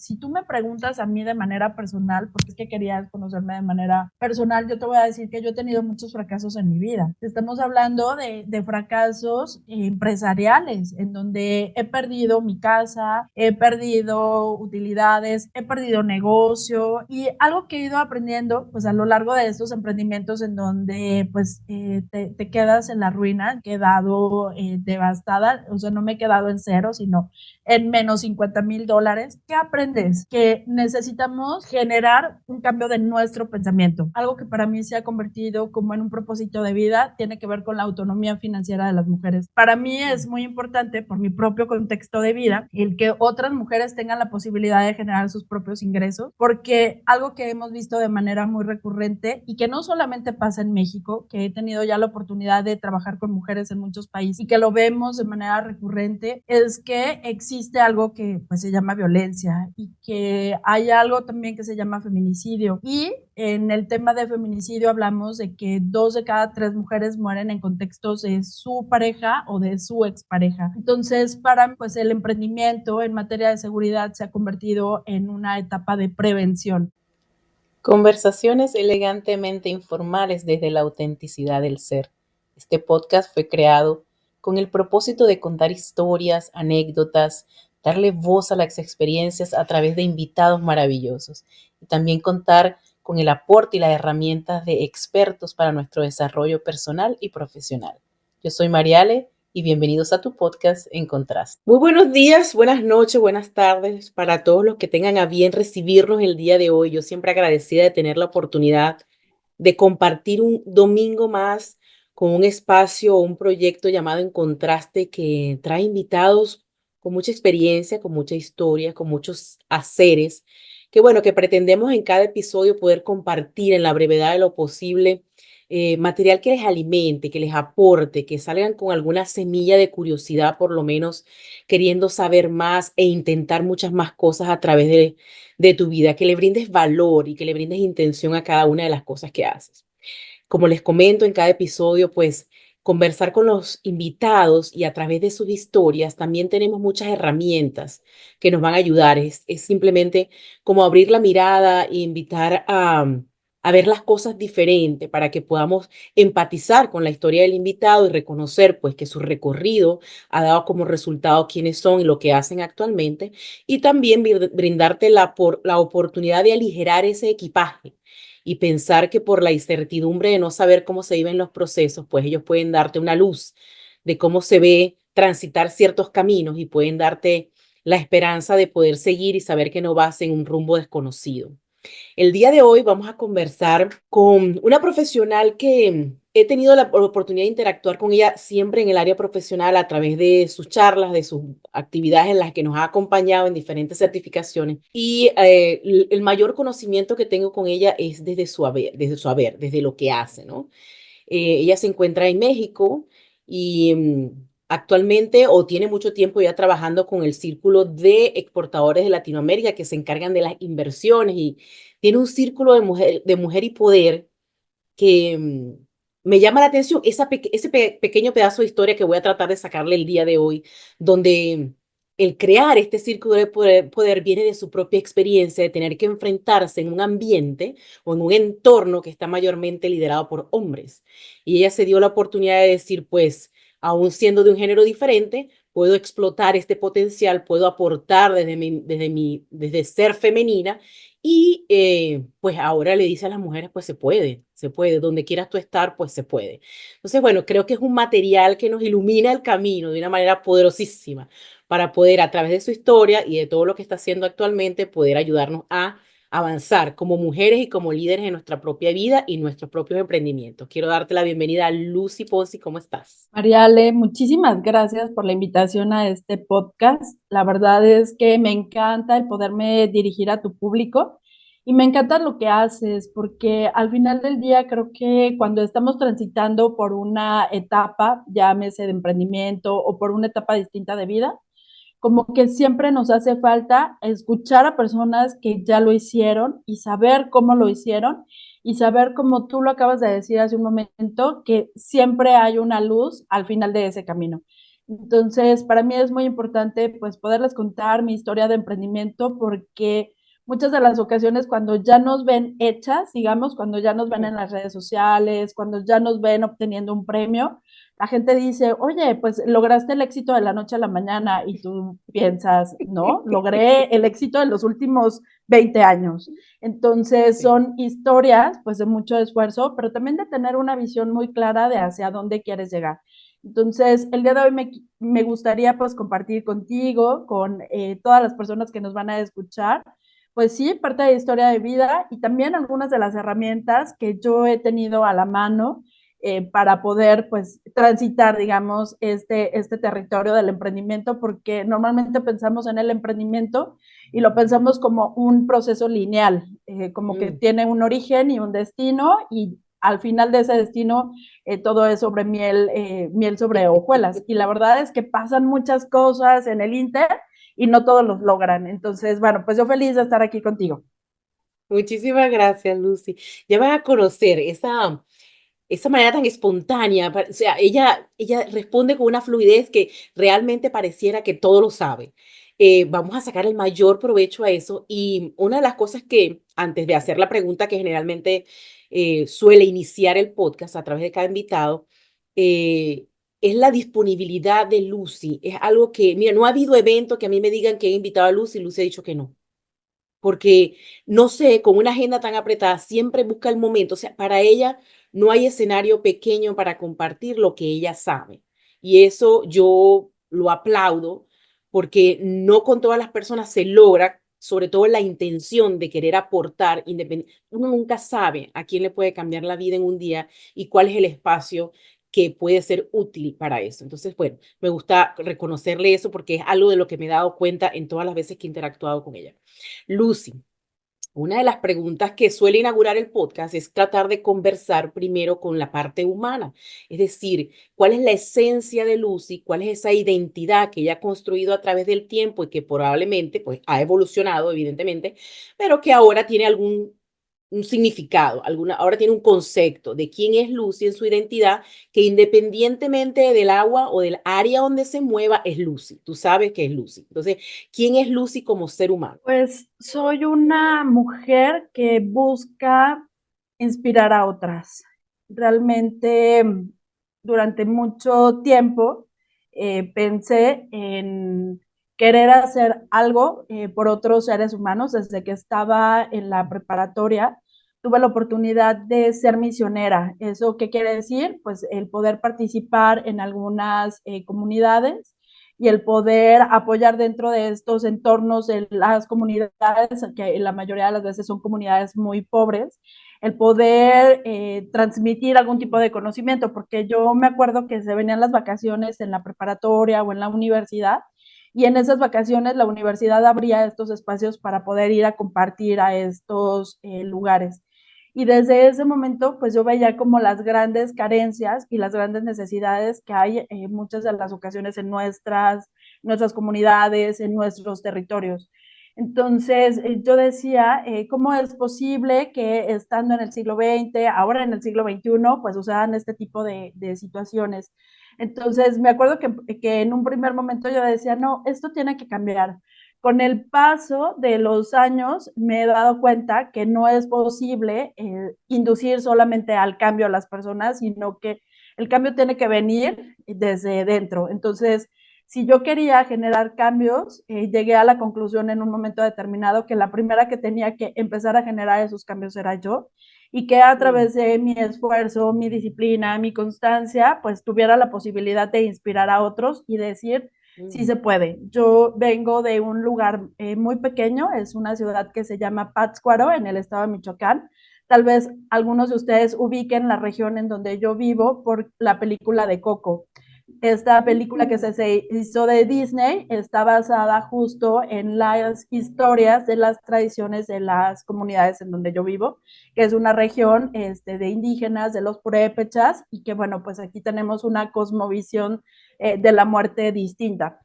si tú me preguntas a mí de manera personal, porque es que querías conocerme de manera personal, yo te voy a decir que yo he tenido muchos fracasos en mi vida. Estamos hablando de fracasos empresariales, en donde he perdido mi casa, he perdido utilidades, he perdido negocio y algo que he ido aprendiendo pues a lo largo de estos emprendimientos en donde pues te quedas en la ruina, he quedado devastada, o sea, no me he quedado en cero, sino en menos $50,000. ¿Qué aprendes? Que necesitamos generar un cambio de nuestro pensamiento. Algo que para mí se ha convertido como en un propósito de vida tiene que ver con la autonomía financiera de las mujeres. Para mí es muy importante, por mi propio contexto de vida, el que otras mujeres tengan la posibilidad de generar sus propios ingresos, porque algo que hemos visto de manera muy recurrente y que no solamente pasa en México, que he tenido ya la oportunidad de trabajar con mujeres en muchos países y que lo vemos de manera recurrente, es que existe algo que pues se llama violencia y que hay algo también que se llama feminicidio. Y en el tema de feminicidio hablamos de que 2 de cada 3 mujeres mueren en contextos de su pareja o de su expareja. Entonces, para pues el emprendimiento en materia de seguridad se ha convertido en una etapa de prevención. Conversaciones elegantemente informales desde la autenticidad del ser. Este podcast fue creado con el propósito de contar historias, anécdotas, darle voz a las experiencias a través de invitados maravillosos y también contar con el aporte y las herramientas de expertos para nuestro desarrollo personal y profesional. Yo soy Mariale y bienvenidos a tu podcast En Contraste. Muy buenos días, buenas noches, buenas tardes para todos los que tengan a bien recibirnos el día de hoy. Yo siempre agradecida de tener la oportunidad de compartir un domingo más con un espacio o un proyecto llamado En Contraste que trae invitados con mucha experiencia, con mucha historia, con muchos haceres, que bueno, que pretendemos en cada episodio poder compartir en la brevedad de lo posible material que les alimente, que les aporte, que salgan con alguna semilla de curiosidad, por lo menos queriendo saber más e intentar muchas más cosas a través de tu vida, que le brindes valor y que le brindes intención a cada una de las cosas que haces. Como les comento en cada episodio, pues conversar con los invitados y a través de sus historias también tenemos muchas herramientas que nos van a ayudar. Es simplemente como abrir la mirada e invitar a ver las cosas diferente para que podamos empatizar con la historia del invitado y reconocer pues que su recorrido ha dado como resultado quiénes son y lo que hacen actualmente y también brindarte la oportunidad de aligerar ese equipaje y pensar que por la incertidumbre de no saber cómo se viven los procesos, pues ellos pueden darte una luz de cómo se ve transitar ciertos caminos y pueden darte la esperanza de poder seguir y saber que no vas en un rumbo desconocido. El día de hoy vamos a conversar con una profesional que he tenido la oportunidad de interactuar con ella siempre en el área profesional a través de sus charlas, de sus actividades en las que nos ha acompañado en diferentes certificaciones. Y el mayor conocimiento que tengo con ella es desde lo que hace, ¿no? Ella se encuentra en México y actualmente o tiene mucho tiempo ya trabajando con el Círculo de Exportadores de Latinoamérica que se encargan de las inversiones y tiene un círculo de mujer y poder que me llama la atención, ese pequeño pedazo de historia que voy a tratar de sacarle el día de hoy, donde el crear este círculo de poder viene de su propia experiencia de tener que enfrentarse en un ambiente o en un entorno que está mayormente liderado por hombres. Y ella se dio la oportunidad de decir, pues, aún siendo de un género diferente, puedo explotar este potencial, puedo aportar desde ser femenina y pues ahora le dice a las mujeres, pues se puede, donde quieras tú estar, pues se puede. Entonces, bueno, creo que es un material que nos ilumina el camino de una manera poderosísima para poder a través de su historia y de todo lo que está haciendo actualmente, poder ayudarnos a avanzar como mujeres y como líderes en nuestra propia vida y nuestros propios emprendimientos. Quiero darte la bienvenida a Lucy Ponzi, ¿cómo estás? Mariale, muchísimas gracias por la invitación a este podcast. La verdad es que me encanta el poderme dirigir a tu público y me encanta lo que haces porque al final del día creo que cuando estamos transitando por una etapa, llámese de emprendimiento o por una etapa distinta de vida, como que siempre nos hace falta escuchar a personas que ya lo hicieron y saber cómo lo hicieron y saber, como tú lo acabas de decir hace un momento, que siempre hay una luz al final de ese camino. Entonces, para mí es muy importante pues poderles contar mi historia de emprendimiento porque muchas de las ocasiones cuando ya nos ven hechas, digamos, cuando ya nos ven en las redes sociales, cuando ya nos ven obteniendo un premio, la gente dice, oye, pues lograste el éxito de la noche a la mañana y tú piensas, no, logré el éxito de los últimos 20 años. Entonces Sí. son historias pues de mucho esfuerzo, pero también de tener una visión muy clara de hacia dónde quieres llegar. Entonces, el día de hoy me gustaría pues compartir contigo, con todas las personas que nos van a escuchar, pues sí, parte de la historia de vida y también algunas de las herramientas que yo he tenido a la mano para poder pues transitar, digamos, este territorio del emprendimiento, porque normalmente pensamos en el emprendimiento y lo pensamos como un proceso lineal, como que Mm. tiene un origen y un destino y al final de ese destino todo es sobre miel sobre hojuelas. Y la verdad es que pasan muchas cosas en el Inter y no todos los logran. Entonces, bueno, pues yo feliz de estar aquí contigo. Muchísimas gracias, Lucy. Ya vas a conocer esa manera tan espontánea. O sea, ella responde con una fluidez que realmente pareciera que todo lo sabe. Vamos a sacar el mayor provecho a eso. Y una de las cosas que, antes de hacer la pregunta que generalmente suele iniciar el podcast a través de cada invitado, eh, es la disponibilidad de Lucy. Es algo que, mira, no ha habido evento que a mí me digan que he invitado a Lucy y Lucy ha dicho que no, porque no sé, con una agenda tan apretada, siempre busca el momento. O sea, para ella no hay escenario pequeño para compartir lo que ella sabe. Y eso yo lo aplaudo porque no con todas las personas se logra, sobre todo la intención de querer aportar independiente. Uno nunca sabe a quién le puede cambiar la vida en un día y cuál es el espacio que puede ser útil para eso. Entonces, bueno, me gusta reconocerle eso porque es algo de lo que me he dado cuenta en todas las veces que he interactuado con ella. Lucy, una de las preguntas que suele inaugurar el podcast es tratar de conversar primero con la parte humana, es decir, cuál es la esencia de Lucy, cuál es esa identidad que ella ha construido a través del tiempo y que probablemente pues, ha evolucionado, evidentemente, pero que ahora tiene algún un significado, ahora tiene un concepto de quién es Lucy en su identidad, que independientemente del agua o del área donde se mueva, es Lucy. Tú sabes que es Lucy. Entonces, ¿quién es Lucy como ser humano? Pues soy una mujer que busca inspirar a otras. Realmente durante mucho tiempo pensé en querer hacer algo por otros seres humanos. Desde que estaba en la preparatoria, tuve la oportunidad de ser misionera. ¿Eso qué quiere decir? Pues el poder participar en algunas comunidades y el poder apoyar dentro de estos entornos de las comunidades, que la mayoría de las veces son comunidades muy pobres, el poder transmitir algún tipo de conocimiento, porque yo me acuerdo que se venían las vacaciones en la preparatoria o en la universidad, y en esas vacaciones la universidad abría estos espacios para poder ir a compartir a estos lugares. Y desde ese momento, pues yo veía como las grandes carencias y las grandes necesidades que hay en muchas de las ocasiones en nuestras comunidades, en nuestros territorios. Entonces, yo decía, ¿cómo es posible que estando en el siglo XX, ahora en el siglo XXI, pues usaran este tipo de situaciones? Entonces, me acuerdo que en un primer momento yo decía, no, esto tiene que cambiar. Con el paso de los años me he dado cuenta que no es posible inducir solamente al cambio a las personas, sino que el cambio tiene que venir desde dentro. Entonces, si yo quería generar cambios, llegué a la conclusión en un momento determinado que la primera que tenía que empezar a generar esos cambios era yo y que a Mm, través de mi esfuerzo, mi disciplina, mi constancia, pues tuviera la posibilidad de inspirar a otros y decir, sí mm, se puede. Yo vengo de un lugar muy pequeño, es una ciudad que se llama Pátzcuaro, en el estado de Michoacán. Tal vez algunos de ustedes ubiquen la región en donde yo vivo por la película de Coco. Esta película que se hizo de Disney está basada justo en las historias de las tradiciones de las comunidades en donde yo vivo, que es una región de indígenas, de los purépechas, y que bueno, pues aquí tenemos una cosmovisión de la muerte distinta.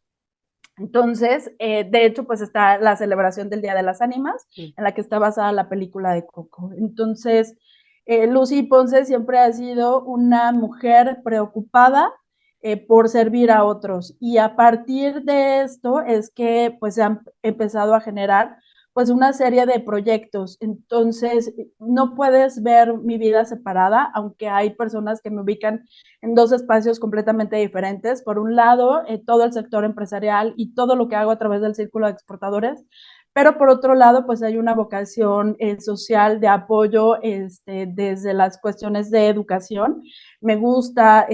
Entonces, de hecho, pues está la celebración del Día de las Ánimas, mm. en la que está basada la película de Coco. Entonces, Lucy Ponce siempre ha sido una mujer preocupada por servir a otros. Y a partir de esto es que pues se han empezado a generar pues una serie de proyectos. Entonces, no puedes ver mi vida separada, aunque hay personas que me ubican en dos espacios completamente diferentes. Por un lado, todo el sector empresarial y todo lo que hago a través del Círculo de Exportadores, pero por otro lado, pues hay una vocación social de apoyo desde las cuestiones de educación. Me gusta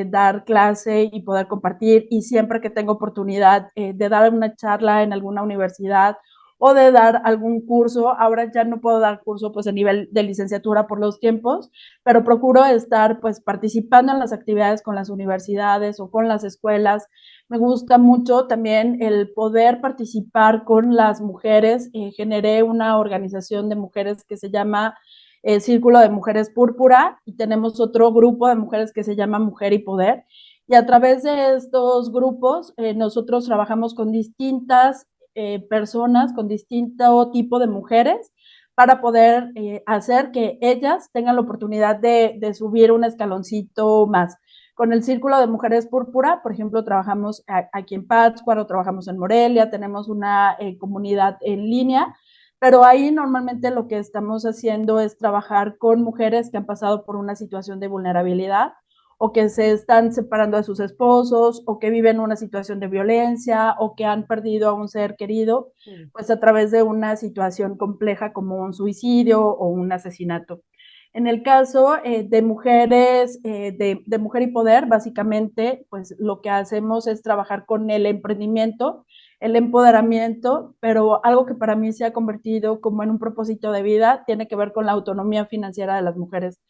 dar clase y poder compartir, y siempre que tengo oportunidad de dar una charla en alguna universidad o de dar algún curso, ahora ya no puedo dar curso pues a nivel de licenciatura por los tiempos, pero procuro estar pues participando en las actividades con las universidades o con las escuelas. Me gusta mucho también el poder participar con las mujeres. Generé una organización de mujeres que se llama Círculo de Mujeres Púrpura, y tenemos otro grupo de mujeres que se llama Mujer y Poder. Y a través de estos grupos, nosotros trabajamos con distintas personas, con distinto tipo de mujeres, para poder hacer que ellas tengan la oportunidad de subir un escaloncito más. Con el Círculo de Mujeres Púrpura, por ejemplo, trabajamos aquí en Pátzcuaro, trabajamos en Morelia, tenemos una comunidad en línea, pero ahí normalmente lo que estamos haciendo es trabajar con mujeres que han pasado por una situación de vulnerabilidad, o que se están separando de sus esposos, o que viven una situación de violencia, o que han perdido a un ser querido, pues a través de una situación compleja como un suicidio o un asesinato. En el caso de mujeres, de Mujer y Poder, básicamente, pues lo que hacemos es trabajar con el emprendimiento, el empoderamiento, pero algo que para mí se ha convertido como en un propósito de vida tiene que ver con la autonomía financiera de las mujeres.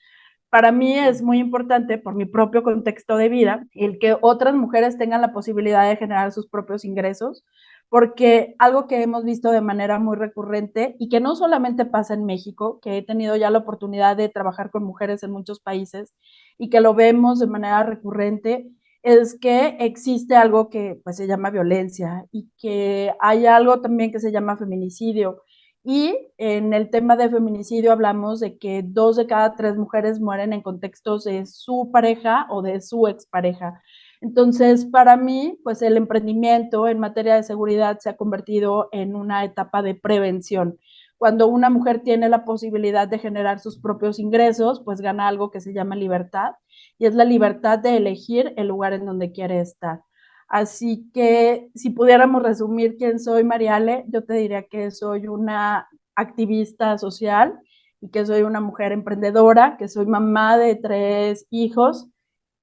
Para mí es muy importante, por mi propio contexto de vida, el que otras mujeres tengan la posibilidad de generar sus propios ingresos, porque algo que hemos visto de manera muy recurrente, y que no solamente pasa en México, que he tenido ya la oportunidad de trabajar con mujeres en muchos países y que lo vemos de manera recurrente, es que existe algo que pues se llama violencia, y que hay algo también que se llama feminicidio. Y en el tema de feminicidio hablamos de que 2 de cada 3 mujeres mueren en contextos de su pareja o de su expareja. Entonces, para mí, pues el emprendimiento en materia de seguridad se ha convertido en una etapa de prevención. Cuando una mujer tiene la posibilidad de generar sus propios ingresos, pues gana algo que se llama libertad, y es la libertad de elegir el lugar en donde quiere estar. Así que si pudiéramos resumir quién soy, Mariale, yo te diría que soy una activista social, y que soy una mujer emprendedora, que soy mamá de 3 hijos.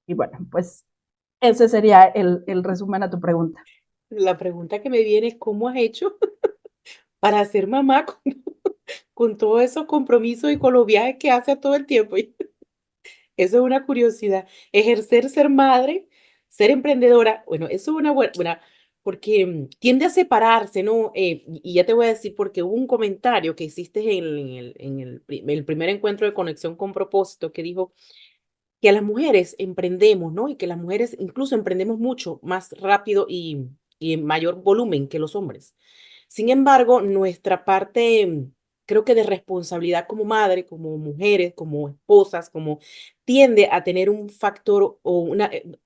Y bueno, pues ese sería el resumen a tu pregunta. La pregunta que me viene es, ¿cómo has hecho para ser mamá con todos esos compromisos y con los viajes que hace todo el tiempo? Eso es una curiosidad. Ejercer ser madre, ser emprendedora, bueno, eso es una buena, porque tiende a separarse, ¿no? Y ya te voy a decir, porque hubo un comentario que hiciste el primer encuentro de Conexión con Propósito, que dijo que a las mujeres emprendemos, ¿no? Y que las mujeres incluso emprendemos mucho más rápido y en mayor volumen que los hombres. Sin embargo, nuestra parte, creo que de responsabilidad como madre, como mujeres, como esposas, como tiende a tener un factor o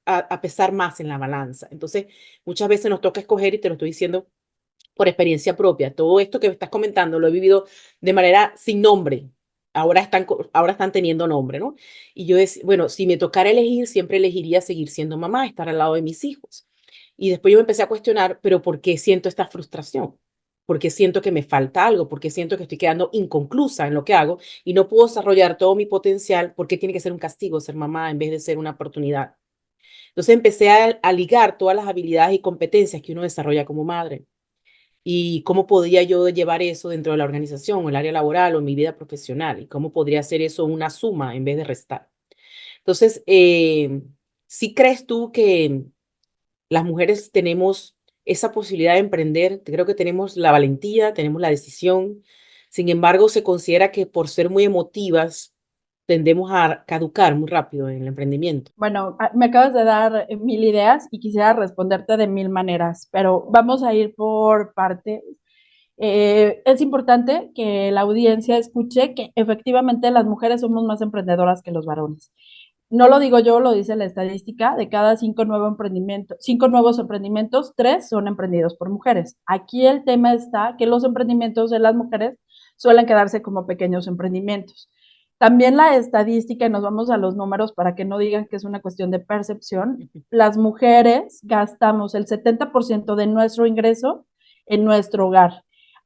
a pesar más en la balanza. Entonces, muchas veces nos toca escoger, y te lo estoy diciendo por experiencia propia. Todo esto que me estás comentando lo he vivido de manera sin nombre. Ahora están teniendo nombre, ¿no? Y yo decía, bueno, si me tocara elegir, siempre elegiría seguir siendo mamá, estar al lado de mis hijos. Y después yo me empecé a cuestionar, pero ¿por qué siento esta frustración? ¿Por qué siento que me falta algo? ¿Por qué siento que estoy quedando inconclusa en lo que hago y no puedo desarrollar todo mi potencial? ¿Por qué tiene que ser un castigo ser mamá en vez de ser una oportunidad? Entonces empecé a ligar todas las habilidades y competencias que uno desarrolla como madre, y cómo podría yo llevar eso dentro de la organización o el área laboral o en mi vida profesional, y cómo podría hacer eso una suma en vez de restar. Entonces, ¿sí crees tú que las mujeres tenemos esa posibilidad de emprender? Creo que tenemos la valentía, tenemos la decisión. Sin embargo, se considera que por ser muy emotivas tendemos a caducar muy rápido en el emprendimiento. Bueno, me acabas de dar 1000 ideas y quisiera responderte de 1000 maneras, pero vamos a ir por partes. Es importante que la audiencia escuche que efectivamente las mujeres somos más emprendedoras que los varones. No lo digo yo, lo dice la estadística, de cada cinco nuevos emprendimientos, 3 son emprendidos por mujeres. Aquí el tema está que los emprendimientos de las mujeres suelen quedarse como pequeños emprendimientos. También la estadística, y nos vamos a los números para que no digan que es una cuestión de percepción, las mujeres gastamos el 70% de nuestro ingreso en nuestro hogar,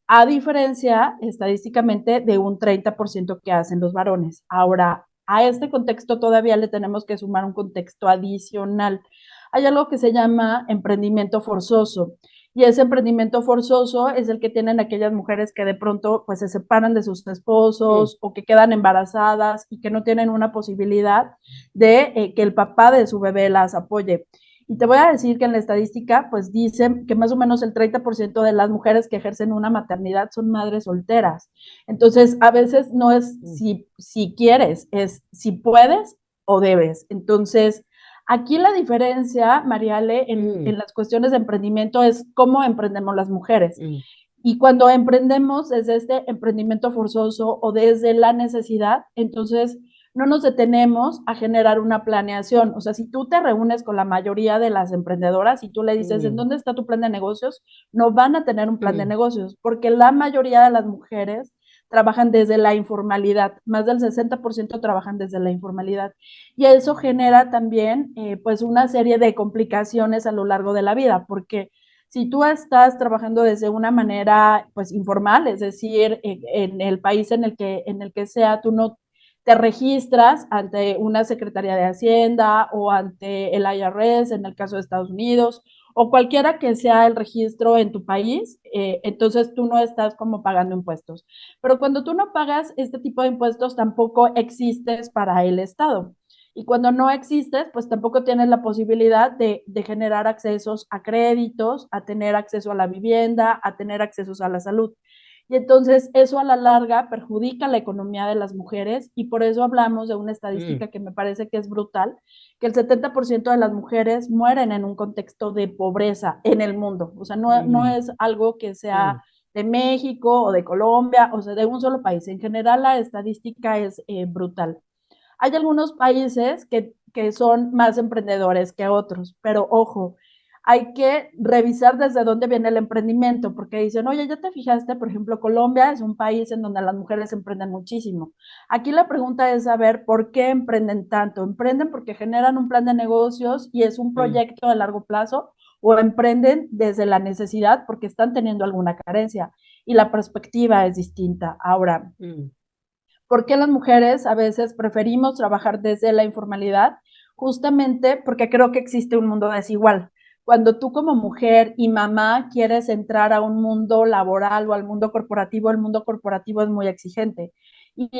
a diferencia estadísticamente de un 30% que hacen los varones. Ahora, a este contexto todavía le tenemos que sumar un contexto adicional. Hay algo que se llama emprendimiento forzoso. Y ese emprendimiento forzoso es el que tienen aquellas mujeres que de pronto pues se separan de sus esposos o que quedan embarazadas y que no tienen una posibilidad de que el papá de su bebé las apoye. Y te voy a decir que en la estadística, pues dicen que más o menos el 30% de las mujeres que ejercen una maternidad son madres solteras. Entonces, a veces no es si quieres, es si puedes o debes. Entonces, aquí la diferencia, Mariale, en las cuestiones de emprendimiento es cómo emprendemos las mujeres. Y cuando emprendemos desde este emprendimiento forzoso o desde la necesidad, entonces no nos detenemos a generar una planeación. O sea, si tú te reúnes con la mayoría de las emprendedoras y tú le dices, ¿en dónde está tu plan de negocios? No van a tener un plan de negocios, porque la mayoría de las mujeres trabajan desde la informalidad, más del 60% trabajan desde la informalidad. Y eso genera también pues una serie de complicaciones a lo largo de la vida, porque si tú estás trabajando desde una manera pues informal, es decir, en el país en el que sea, tú no te registras ante una Secretaría de Hacienda o ante el IRS en el caso de Estados Unidos o cualquiera que sea el registro en tu país, entonces tú no estás como pagando impuestos. Pero cuando tú no pagas este tipo de impuestos, tampoco existes para el Estado. Y cuando no existes, pues tampoco tienes la posibilidad de generar accesos a créditos, a tener acceso a la vivienda, a tener accesos a la salud. Y entonces eso a la larga perjudica la economía de las mujeres y por eso hablamos de una estadística que me parece que es brutal, que el 70% de las mujeres mueren en un contexto de pobreza en el mundo. O sea, no es algo que sea de México o de Colombia, o sea, de un solo país. En general la estadística es brutal. Hay algunos países que son más emprendedores que otros, pero ojo, hay que revisar desde dónde viene el emprendimiento, porque dicen, oye, ya te fijaste, por ejemplo, Colombia es un país en donde las mujeres emprenden muchísimo. Aquí la pregunta es saber por qué emprenden tanto. ¿Emprenden porque generan un plan de negocios y es un proyecto a largo plazo? ¿O emprenden desde la necesidad porque están teniendo alguna carencia? Y la perspectiva es distinta. Ahora, ¿por qué las mujeres a veces preferimos trabajar desde la informalidad? Justamente porque creo que existe un mundo desigual. Cuando tú como mujer y mamá quieres entrar a un mundo laboral o al mundo corporativo, el mundo corporativo es muy exigente y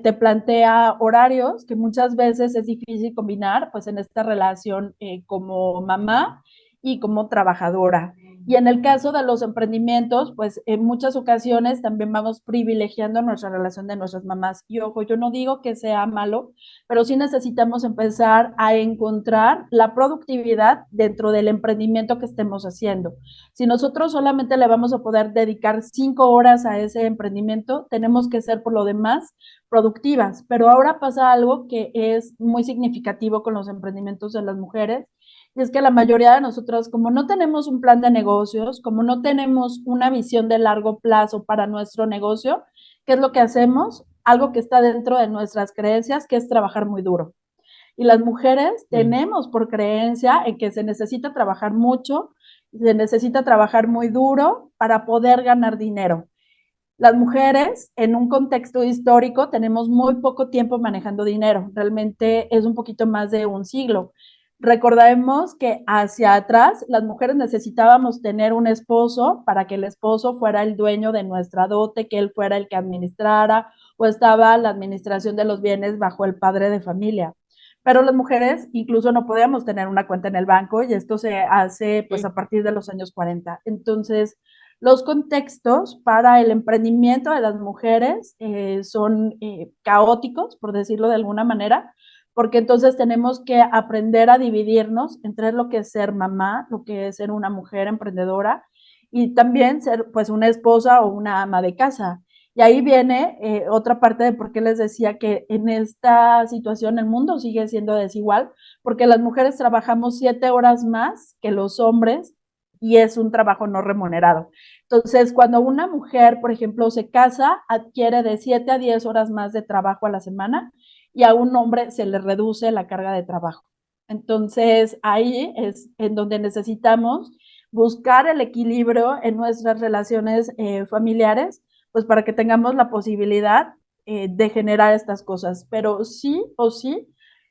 te plantea horarios que muchas veces es difícil combinar pues en esta relación como mamá y como trabajadora. Y en el caso de los emprendimientos, pues en muchas ocasiones también vamos privilegiando nuestra relación de nuestras mamás. Y ojo, yo no digo que sea malo, pero sí necesitamos empezar a encontrar la productividad dentro del emprendimiento que estemos haciendo. Si nosotros solamente le vamos a poder dedicar 5 horas a ese emprendimiento, tenemos que ser por lo demás productivas. Pero ahora pasa algo que es muy significativo con los emprendimientos de las mujeres y es que la mayoría de nosotros, como no tenemos un plan de negocios, como no tenemos una visión de largo plazo para nuestro negocio, ¿qué es lo que hacemos? Algo que está dentro de nuestras creencias, que es trabajar muy duro. Y las mujeres tenemos por creencia en que se necesita trabajar mucho, se necesita trabajar muy duro para poder ganar dinero. Las mujeres, en un contexto histórico, tenemos muy poco tiempo manejando dinero. Realmente es un poquito más de un siglo. Recordemos que hacia atrás las mujeres necesitábamos tener un esposo para que el esposo fuera el dueño de nuestra dote, que él fuera el que administrara o estaba la administración de los bienes bajo el padre de familia. Pero las mujeres incluso no podíamos tener una cuenta en el banco y esto se hace pues a partir de los años 40. Entonces, los contextos para el emprendimiento de las mujeres son caóticos, por decirlo de alguna manera, porque entonces tenemos que aprender a dividirnos entre lo que es ser mamá, lo que es ser una mujer emprendedora y también ser pues una esposa o una ama de casa. Y ahí viene otra parte de por qué les decía que en esta situación el mundo sigue siendo desigual, porque las mujeres trabajamos 7 horas más que los hombres y es un trabajo no remunerado. Entonces, cuando una mujer, por ejemplo, se casa, adquiere de 7 a 10 horas más de trabajo a la semana y a un hombre se le reduce la carga de trabajo. Entonces, ahí es en donde necesitamos buscar el equilibrio en nuestras relaciones familiares, pues para que tengamos la posibilidad de generar estas cosas. Pero sí o sí,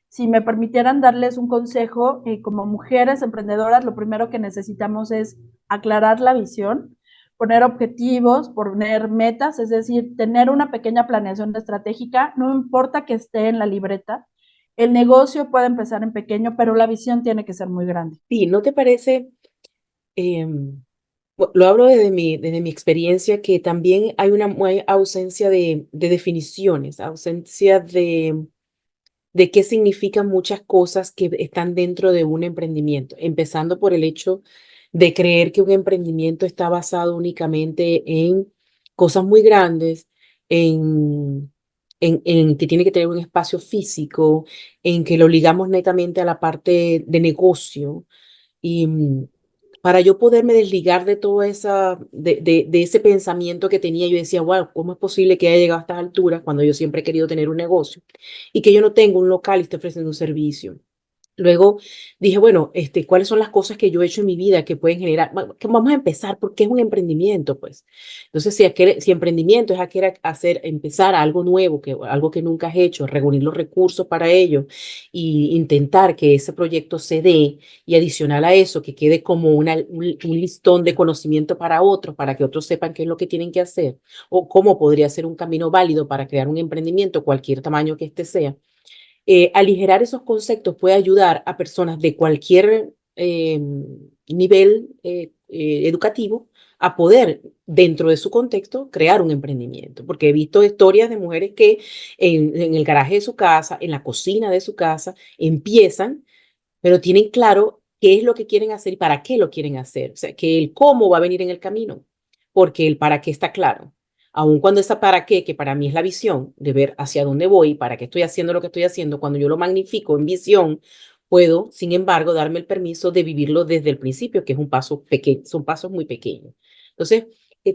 si me permitieran darles un consejo, como mujeres emprendedoras, lo primero que necesitamos es aclarar la visión, poner objetivos, poner metas, es decir, tener una pequeña planeación estratégica, no importa que esté en la libreta. El negocio puede empezar en pequeño, pero la visión tiene que ser muy grande. Sí, ¿no te parece? em, lo hablo desde mi experiencia, que también hay ausencia de definiciones, ausencia de qué significan muchas cosas que están dentro de un emprendimiento, empezando por el hecho de creer que un emprendimiento está basado únicamente en cosas muy grandes, en, en que tiene que tener un espacio físico, en que lo ligamos netamente a la parte de negocio. Y para yo poderme desligar de todo de ese pensamiento que tenía, yo decía, wow, ¿cómo es posible que haya llegado a estas alturas cuando yo siempre he querido tener un negocio y que yo no tengo un local y esté ofreciendo un servicio? Luego dije, bueno, ¿cuáles son las cosas que yo he hecho en mi vida que pueden generar? Vamos a empezar porque es un emprendimiento, pues. Entonces, si emprendimiento es empezar algo nuevo, algo que nunca has hecho, reunir los recursos para ello y intentar que ese proyecto se dé, y adicional a eso, que quede como un listón de conocimiento para otros, para que otros sepan qué es lo que tienen que hacer o cómo podría ser un camino válido para crear un emprendimiento, cualquier tamaño que este sea. Aligerar esos conceptos puede ayudar a personas de cualquier nivel educativo a poder, dentro de su contexto, crear un emprendimiento. Porque he visto historias de mujeres que en el garaje de su casa, en la cocina de su casa, empiezan, pero tienen claro qué es lo que quieren hacer y para qué lo quieren hacer. O sea, que el cómo va a venir en el camino, porque el para qué está claro. Aun cuando esa para qué, que para mí es la visión de ver hacia dónde voy, para qué estoy haciendo lo que estoy haciendo, cuando yo lo magnifico en visión, puedo, sin embargo, darme el permiso de vivirlo desde el principio, que es un paso pequeño, son pasos muy pequeños. Entonces,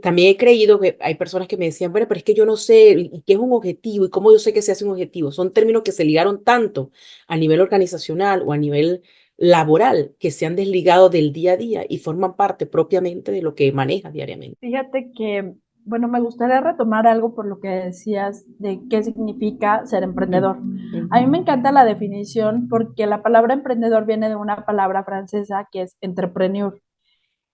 también he creído que hay personas que me decían, bueno, pero es que yo no sé y qué es un objetivo y cómo yo sé que se hace un objetivo. Son términos que se ligaron tanto a nivel organizacional o a nivel laboral, que se han desligado del día a día y forman parte propiamente de lo que manejas diariamente. Fíjate que, bueno, me gustaría retomar algo por lo que decías de qué significa ser Ujú, emprendedor. A mí ujú, me encanta la definición porque la palabra emprendedor viene de una palabra francesa que es entrepreneur.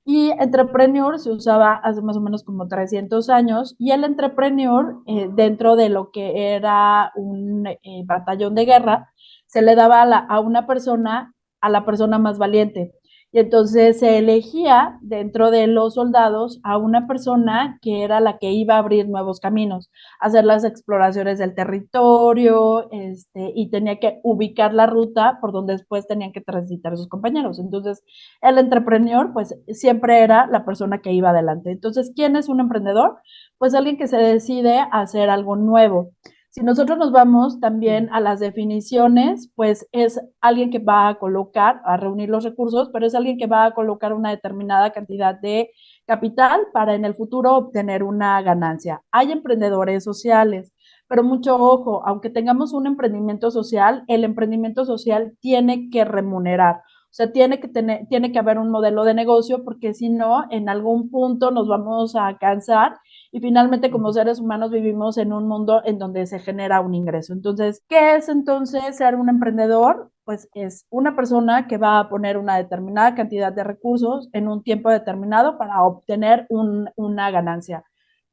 Y entrepreneur se usaba hace más o menos como 300 años y el entrepreneur, dentro de lo que era un batallón de guerra, se le daba a una persona, a la persona más valiente. Y entonces se elegía dentro de los soldados a una persona que era la que iba a abrir nuevos caminos, hacer las exploraciones del territorio, y tenía que ubicar la ruta por donde después tenían que transitar sus compañeros. Entonces, el emprendedor, pues siempre era la persona que iba adelante. Entonces, ¿quién es un emprendedor? Pues alguien que se decide a hacer algo nuevo. Si nosotros nos vamos también a las definiciones, pues es alguien que va a colocar, a reunir los recursos, pero es alguien que va a colocar una determinada cantidad de capital para en el futuro obtener una ganancia. Hay emprendedores sociales, pero mucho ojo, aunque tengamos un emprendimiento social, el emprendimiento social tiene que remunerar. O sea, tiene que haber un modelo de negocio porque si no, en algún punto nos vamos a cansar y finalmente como ujú. seres humanos vivimos en un mundo en donde se genera un ingreso. Entonces, ¿qué es entonces ser un emprendedor? Pues es una persona que va a poner una determinada cantidad de recursos en un tiempo determinado para obtener una ganancia.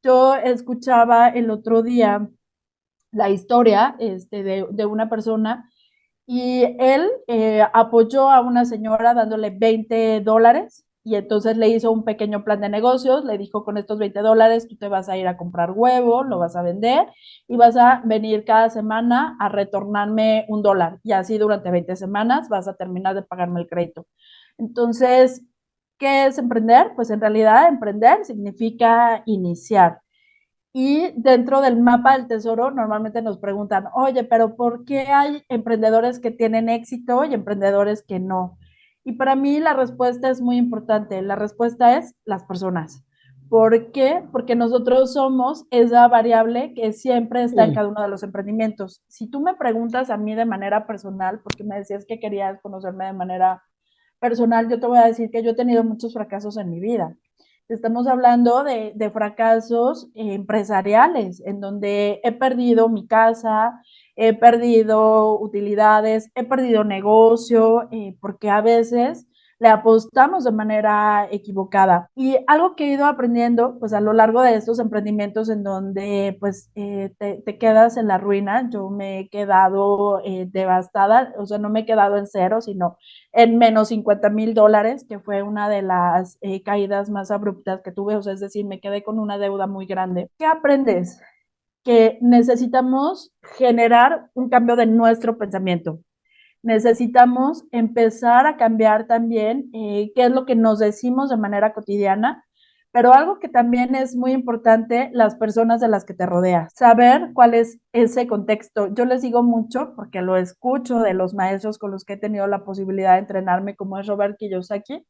Yo escuchaba el otro día la historia de una persona y él apoyó a una señora dándole $20 y entonces le hizo un pequeño plan de negocios, le dijo con estos $20 tú te vas a ir a comprar huevo, lo vas a vender y vas a venir cada semana a retornarme $1 y así durante 20 semanas vas a terminar de pagarme el crédito. Entonces, ¿qué es emprender? Pues en realidad emprender significa iniciar. Y dentro del mapa del tesoro normalmente nos preguntan, oye, pero ¿por qué hay emprendedores que tienen éxito y emprendedores que no? Y para mí la respuesta es muy importante. La respuesta es las personas. ¿Por qué? Porque nosotros somos esa variable que siempre está en Mm, cada uno de los emprendimientos. Si tú me preguntas a mí de manera personal, porque me decías que querías conocerme de manera personal, yo te voy a decir que yo he tenido muchos fracasos en mi vida. Estamos hablando de fracasos empresariales, en donde he perdido mi casa, he perdido utilidades, he perdido negocio, porque a veces le apostamos de manera equivocada. Y algo que he ido aprendiendo, pues a lo largo de estos emprendimientos en donde pues te quedas en la ruina, yo me he quedado devastada, o sea, no me he quedado en cero, sino en menos $50,000, que fue una de las caídas más abruptas que tuve, o sea, es decir, me quedé con una deuda muy grande. ¿Qué aprendes? Que necesitamos generar un cambio de nuestro pensamiento. Necesitamos empezar a cambiar también qué es lo que nos decimos de manera cotidiana, pero algo que también es muy importante, las personas de las que te rodeas, saber cuál es ese contexto. Yo les digo mucho, porque lo escucho de los maestros con los que he tenido la posibilidad de entrenarme, como es Robert Kiyosaki,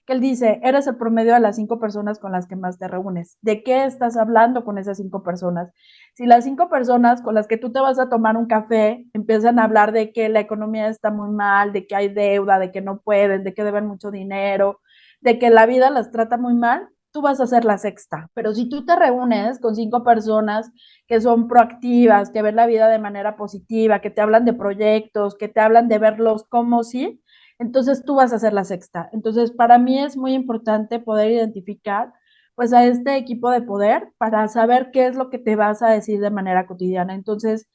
que él dice, eres el promedio de las 5 personas con las que más te reúnes. ¿De qué estás hablando con esas 5 personas? Si las 5 personas con las que tú te vas a tomar un café empiezan a hablar de que la economía está muy mal, de que hay deuda, de que no pueden, de que deben mucho dinero, de que la vida las trata muy mal, tú vas a ser la sexta. Pero si tú te reúnes con 5 personas que son proactivas, que ven la vida de manera positiva, que te hablan de proyectos, que te hablan de verlos como sí, entonces tú vas a ser la sexta. Entonces, para mí es muy importante poder identificar pues a este equipo de poder para saber qué es lo que te vas a decir de manera cotidiana. Entonces,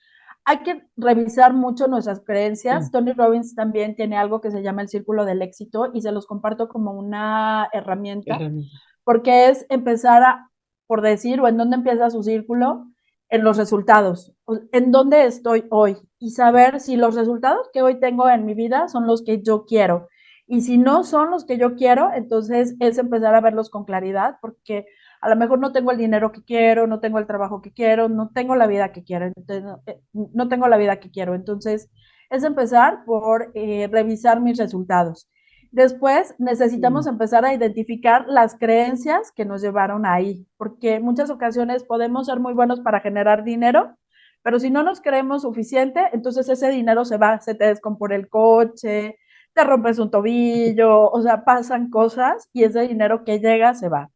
hay que revisar mucho nuestras creencias. mm, Tony Robbins también tiene algo que se llama el círculo del éxito y se los comparto como una herramienta, herramienta. porque es empezar a, por decir, o en dónde empieza su círculo, en los resultados, en dónde estoy hoy y saber si los resultados que hoy tengo en mi vida son los que yo quiero. Y si no son los que yo quiero, entonces es empezar a verlos con claridad, porque a lo mejor no tengo el dinero que quiero, no tengo el trabajo que quiero, no tengo la vida que quiero, entonces, no tengo la vida que quiero. Entonces, es empezar por revisar mis resultados. Después necesitamos Mm, empezar a identificar las creencias que nos llevaron ahí, porque en muchas ocasiones podemos ser muy buenos para generar dinero, pero si no nos creemos suficiente, entonces ese dinero se va, se te descompone el coche, te rompes un tobillo, o sea, pasan cosas y ese dinero que llega se va.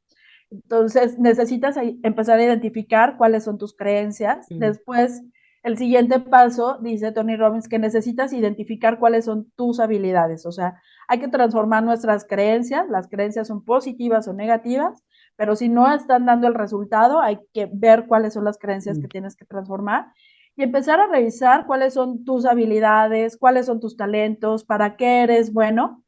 Entonces, necesitas empezar a identificar cuáles son tus creencias. mm, Después, el siguiente paso, dice Tony Robbins, que necesitas identificar cuáles son tus habilidades. O sea, hay que transformar nuestras creencias. Las creencias son positivas o negativas, pero si no están dando el resultado, hay que ver cuáles son las creencias mm, que tienes que transformar y empezar a revisar cuáles son tus habilidades, cuáles son tus talentos, para qué eres bueno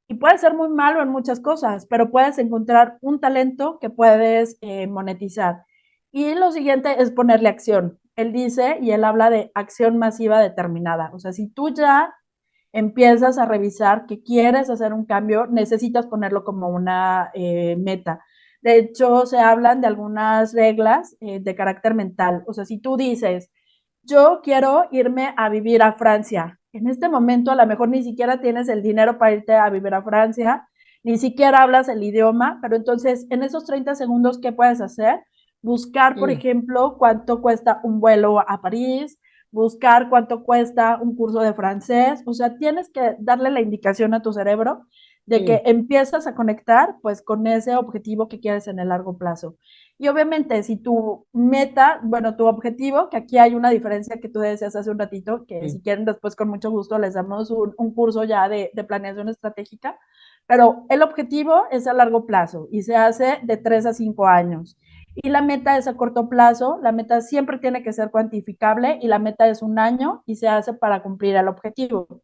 y puede ser muy malo en muchas cosas, pero puedes encontrar un talento que puedes monetizar. Y lo siguiente es ponerle acción. Él dice y él habla de acción masiva determinada. O sea, si tú ya empiezas a revisar que quieres hacer un cambio, necesitas ponerlo como una meta. De hecho, se hablan de algunas reglas de carácter mental. O sea, si tú dices, yo quiero irme a vivir a Francia. En este momento a lo mejor ni siquiera tienes el dinero para irte a vivir a Francia, ni siquiera hablas el idioma, pero entonces en esos 30 segundos, ¿qué puedes hacer? Buscar, por mm, ejemplo, cuánto cuesta un vuelo a París, buscar cuánto cuesta un curso de francés, o sea, tienes que darle la indicación a tu cerebro de que mm, empiezas a conectar pues con ese objetivo que quieres en el largo plazo. Y obviamente, si tu meta, bueno, tu objetivo, que aquí hay una diferencia que tú decías hace un ratito, que mm, si quieren después con mucho gusto les damos un curso ya de planeación estratégica, pero el objetivo es a largo plazo y se hace de 3 a 5 años. Y la meta es a corto plazo, la meta siempre tiene que ser cuantificable y la meta es un año y se hace para cumplir el objetivo.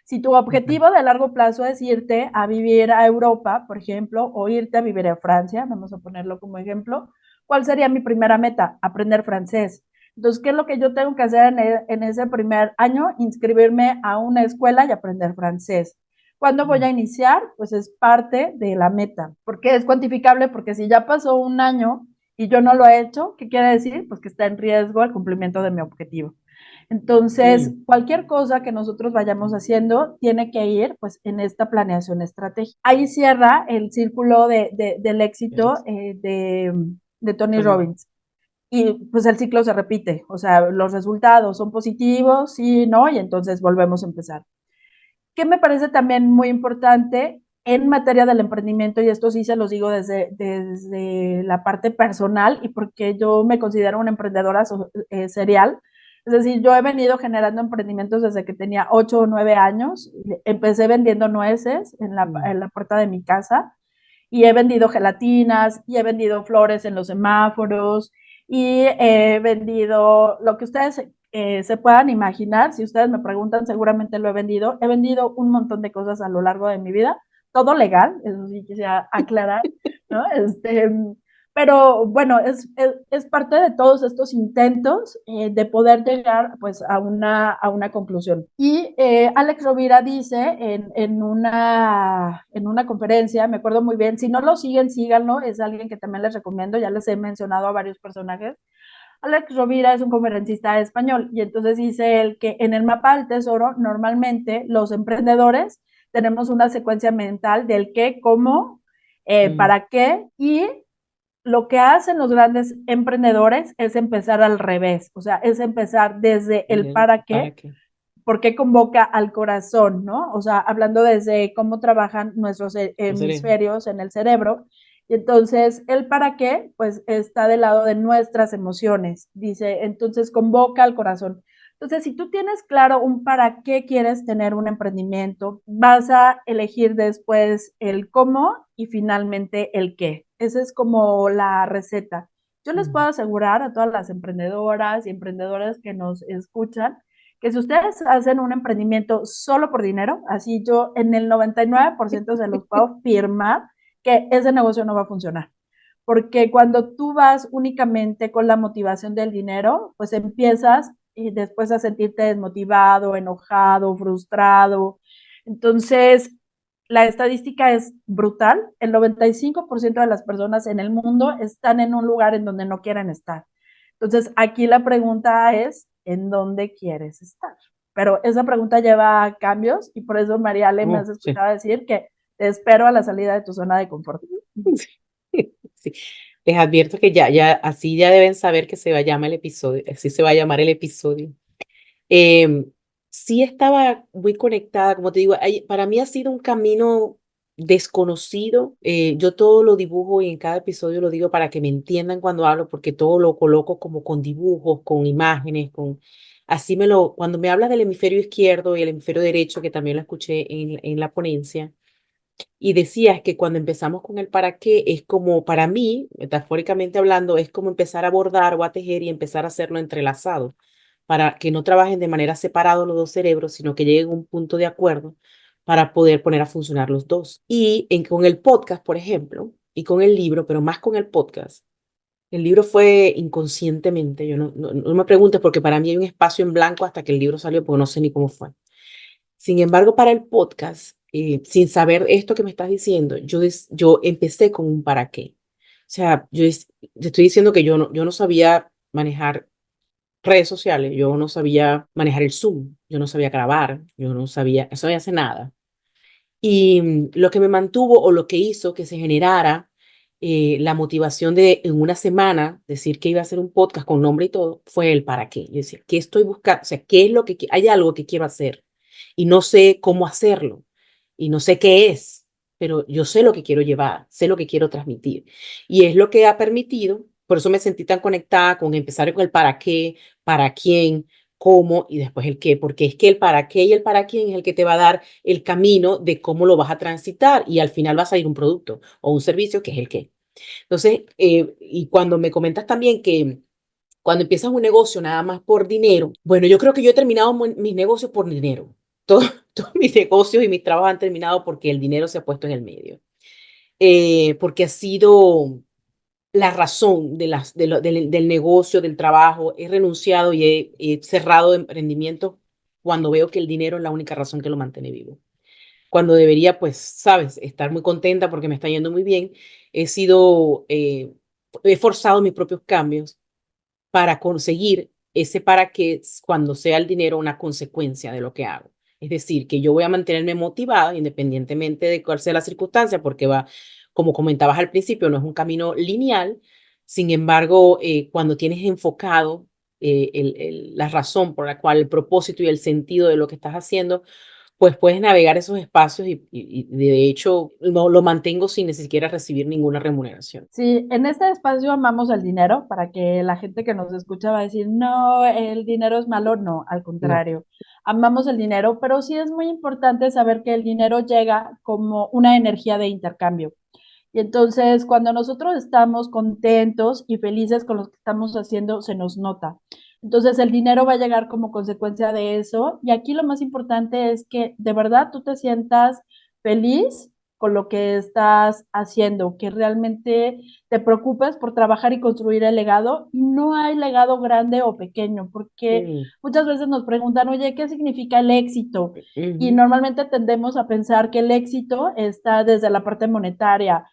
Si tu ujú, objetivo de largo plazo es irte a vivir a Europa, por ejemplo, o irte a vivir a Francia, vamos a ponerlo como ejemplo, ¿cuál sería mi primera meta? Aprender francés. Entonces, ¿qué es lo que yo tengo que hacer en ese primer año? Inscribirme a una escuela y aprender francés. ¿Cuándo voy mm, a iniciar? Pues es parte de la meta. ¿Por qué es cuantificable? Porque si ya pasó un año y yo no lo he hecho, ¿qué quiere decir? Pues que está en riesgo el cumplimiento de mi objetivo. Entonces, cualquier cosa que nosotros vayamos haciendo tiene que ir pues en esta planeación estratégica. Ahí cierra el círculo del éxito de Tony Robbins. Y pues el ciclo se repite, o sea, los resultados son positivos, sí, no, y entonces volvemos a empezar. ¿Qué me parece también muy importante en materia del emprendimiento? Y esto sí se los digo desde la parte personal y porque yo me considero una emprendedora serial. Es decir, yo he venido generando emprendimientos desde que tenía 8 o 9 años. Empecé vendiendo nueces en la puerta de mi casa y he vendido gelatinas y he vendido flores en los semáforos y he vendido lo que ustedes se puedan imaginar. Si ustedes me preguntan, seguramente lo he vendido. He vendido un montón de cosas a lo largo de mi vida, todo legal, eso sí quisiera aclarar, ¿no? Pero bueno, es parte de todos estos intentos de poder llegar pues a una conclusión. Y Alex Rovira dice en una conferencia, me acuerdo muy bien, si no lo siguen, síganlo, es alguien que también les recomiendo, ya les he mencionado a varios personajes. Alex Rovira es un conferencista español y entonces dice él que en el mapa del tesoro normalmente los emprendedores tenemos una secuencia mental del qué, cómo, para qué y lo que hacen los grandes emprendedores es empezar al revés, o sea, es empezar desde el para qué, por qué convoca al corazón, ¿no? O sea, hablando desde cómo trabajan nuestros hemisferios en el cerebro. Y entonces, el para qué, pues está del lado de nuestras emociones. Dice, entonces convoca al corazón. Entonces, si tú tienes claro un para qué quieres tener un emprendimiento, vas a elegir después el cómo y finalmente el qué. Esa es como la receta. Yo les puedo asegurar a todas las emprendedoras y emprendedoras que nos escuchan que si ustedes hacen un emprendimiento solo por dinero, así yo en el 99% se los puedo firmar que ese negocio no va a funcionar. Porque cuando tú vas únicamente con la motivación del dinero, pues empiezas y después a sentirte desmotivado, enojado, frustrado. Entonces, la estadística es brutal. El 95% de las personas en el mundo están en un lugar en donde no quieren estar. Entonces, aquí la pregunta es, ¿en dónde quieres estar? Pero esa pregunta lleva cambios y por eso, María Ale, me has escuchado decir que te espero a la salida de tu zona de confort. Sí. Les advierto que así ya deben saber que se va a llamar el episodio, así se va a llamar el episodio. Sí estaba muy conectada, como te digo, para mí ha sido un camino desconocido. Yo todo lo dibujo y en cada episodio lo digo para que me entiendan cuando hablo, porque todo lo coloco como con dibujos, con imágenes, cuando me hablas del hemisferio izquierdo y el hemisferio derecho, que también lo escuché en la ponencia, y decías que cuando empezamos con el para qué, es como, para mí, metafóricamente hablando, es como empezar a bordar o a tejer y empezar a hacerlo entrelazado, para que no trabajen de manera separada los dos cerebros, sino que lleguen a un punto de acuerdo para poder poner a funcionar los dos. Con el podcast, por ejemplo, y con el libro, pero más con el podcast, el libro fue inconscientemente, yo no me preguntes porque para mí hay un espacio en blanco hasta que el libro salió, porque no sé ni cómo fue. Sin embargo, para el podcast, sin saber esto que me estás diciendo, yo empecé con un para qué. O sea, te estoy diciendo que yo no sabía manejar redes sociales, yo no sabía manejar el Zoom, yo no sabía grabar, yo no sabía hacer nada. Y lo que me mantuvo o lo que hizo que se generara la motivación de en una semana decir que iba a hacer un podcast con nombre y todo, fue el para qué. Yo decía, ¿qué estoy buscando? O sea, ¿qué es lo que hay algo que quiero hacer y no sé cómo hacerlo y no sé qué es, pero yo sé lo que quiero llevar, sé lo que quiero transmitir. Y es lo que ha permitido, por eso me sentí tan conectada con empezar con el para qué, para quién, cómo y después el qué, porque es que el para qué y el para quién es el que te va a dar el camino de cómo lo vas a transitar y al final va a salir un producto o un servicio que es el qué. Entonces, y cuando me comentas también que cuando empiezas un negocio nada más por dinero, bueno, yo creo que yo he terminado mis negocios por dinero. Todos mis negocios y mis trabajos han terminado porque el dinero se ha puesto en el medio. Porque ha sido la razón del negocio, del trabajo. He renunciado y he cerrado emprendimientos cuando veo que el dinero es la única razón que lo mantiene vivo. Cuando debería, pues, sabes, estar muy contenta porque me está yendo muy bien. He sido he forzado mis propios cambios para conseguir ese para que cuando sea el dinero una consecuencia de lo que hago. Es decir, que yo voy a mantenerme motivada independientemente de cuál sea la circunstancia, porque va, como comentabas al principio, no es un camino lineal. Sin embargo, cuando tienes enfocado la razón por la cual, el propósito y el sentido de lo que estás haciendo, pues puedes navegar esos espacios y de hecho lo mantengo sin ni siquiera recibir ninguna remuneración. Sí, en este espacio amamos el dinero, para que la gente que nos escucha va a decir, no, el dinero es malo, no, al No. contrario, amamos el dinero, pero sí es muy importante saber que el dinero llega como una energía de intercambio. Y entonces, cuando nosotros estamos contentos y felices con lo que estamos haciendo, se nos nota. Entonces, el dinero va a llegar como consecuencia de eso. Y aquí lo más importante es que de verdad tú te sientas feliz con lo que estás haciendo, que realmente te preocupes por trabajar y construir el legado. Y no hay legado grande o pequeño, porque Mm, muchas veces nos preguntan, oye, ¿qué significa el éxito? Y ujú, normalmente tendemos a pensar que el éxito está desde la parte monetaria,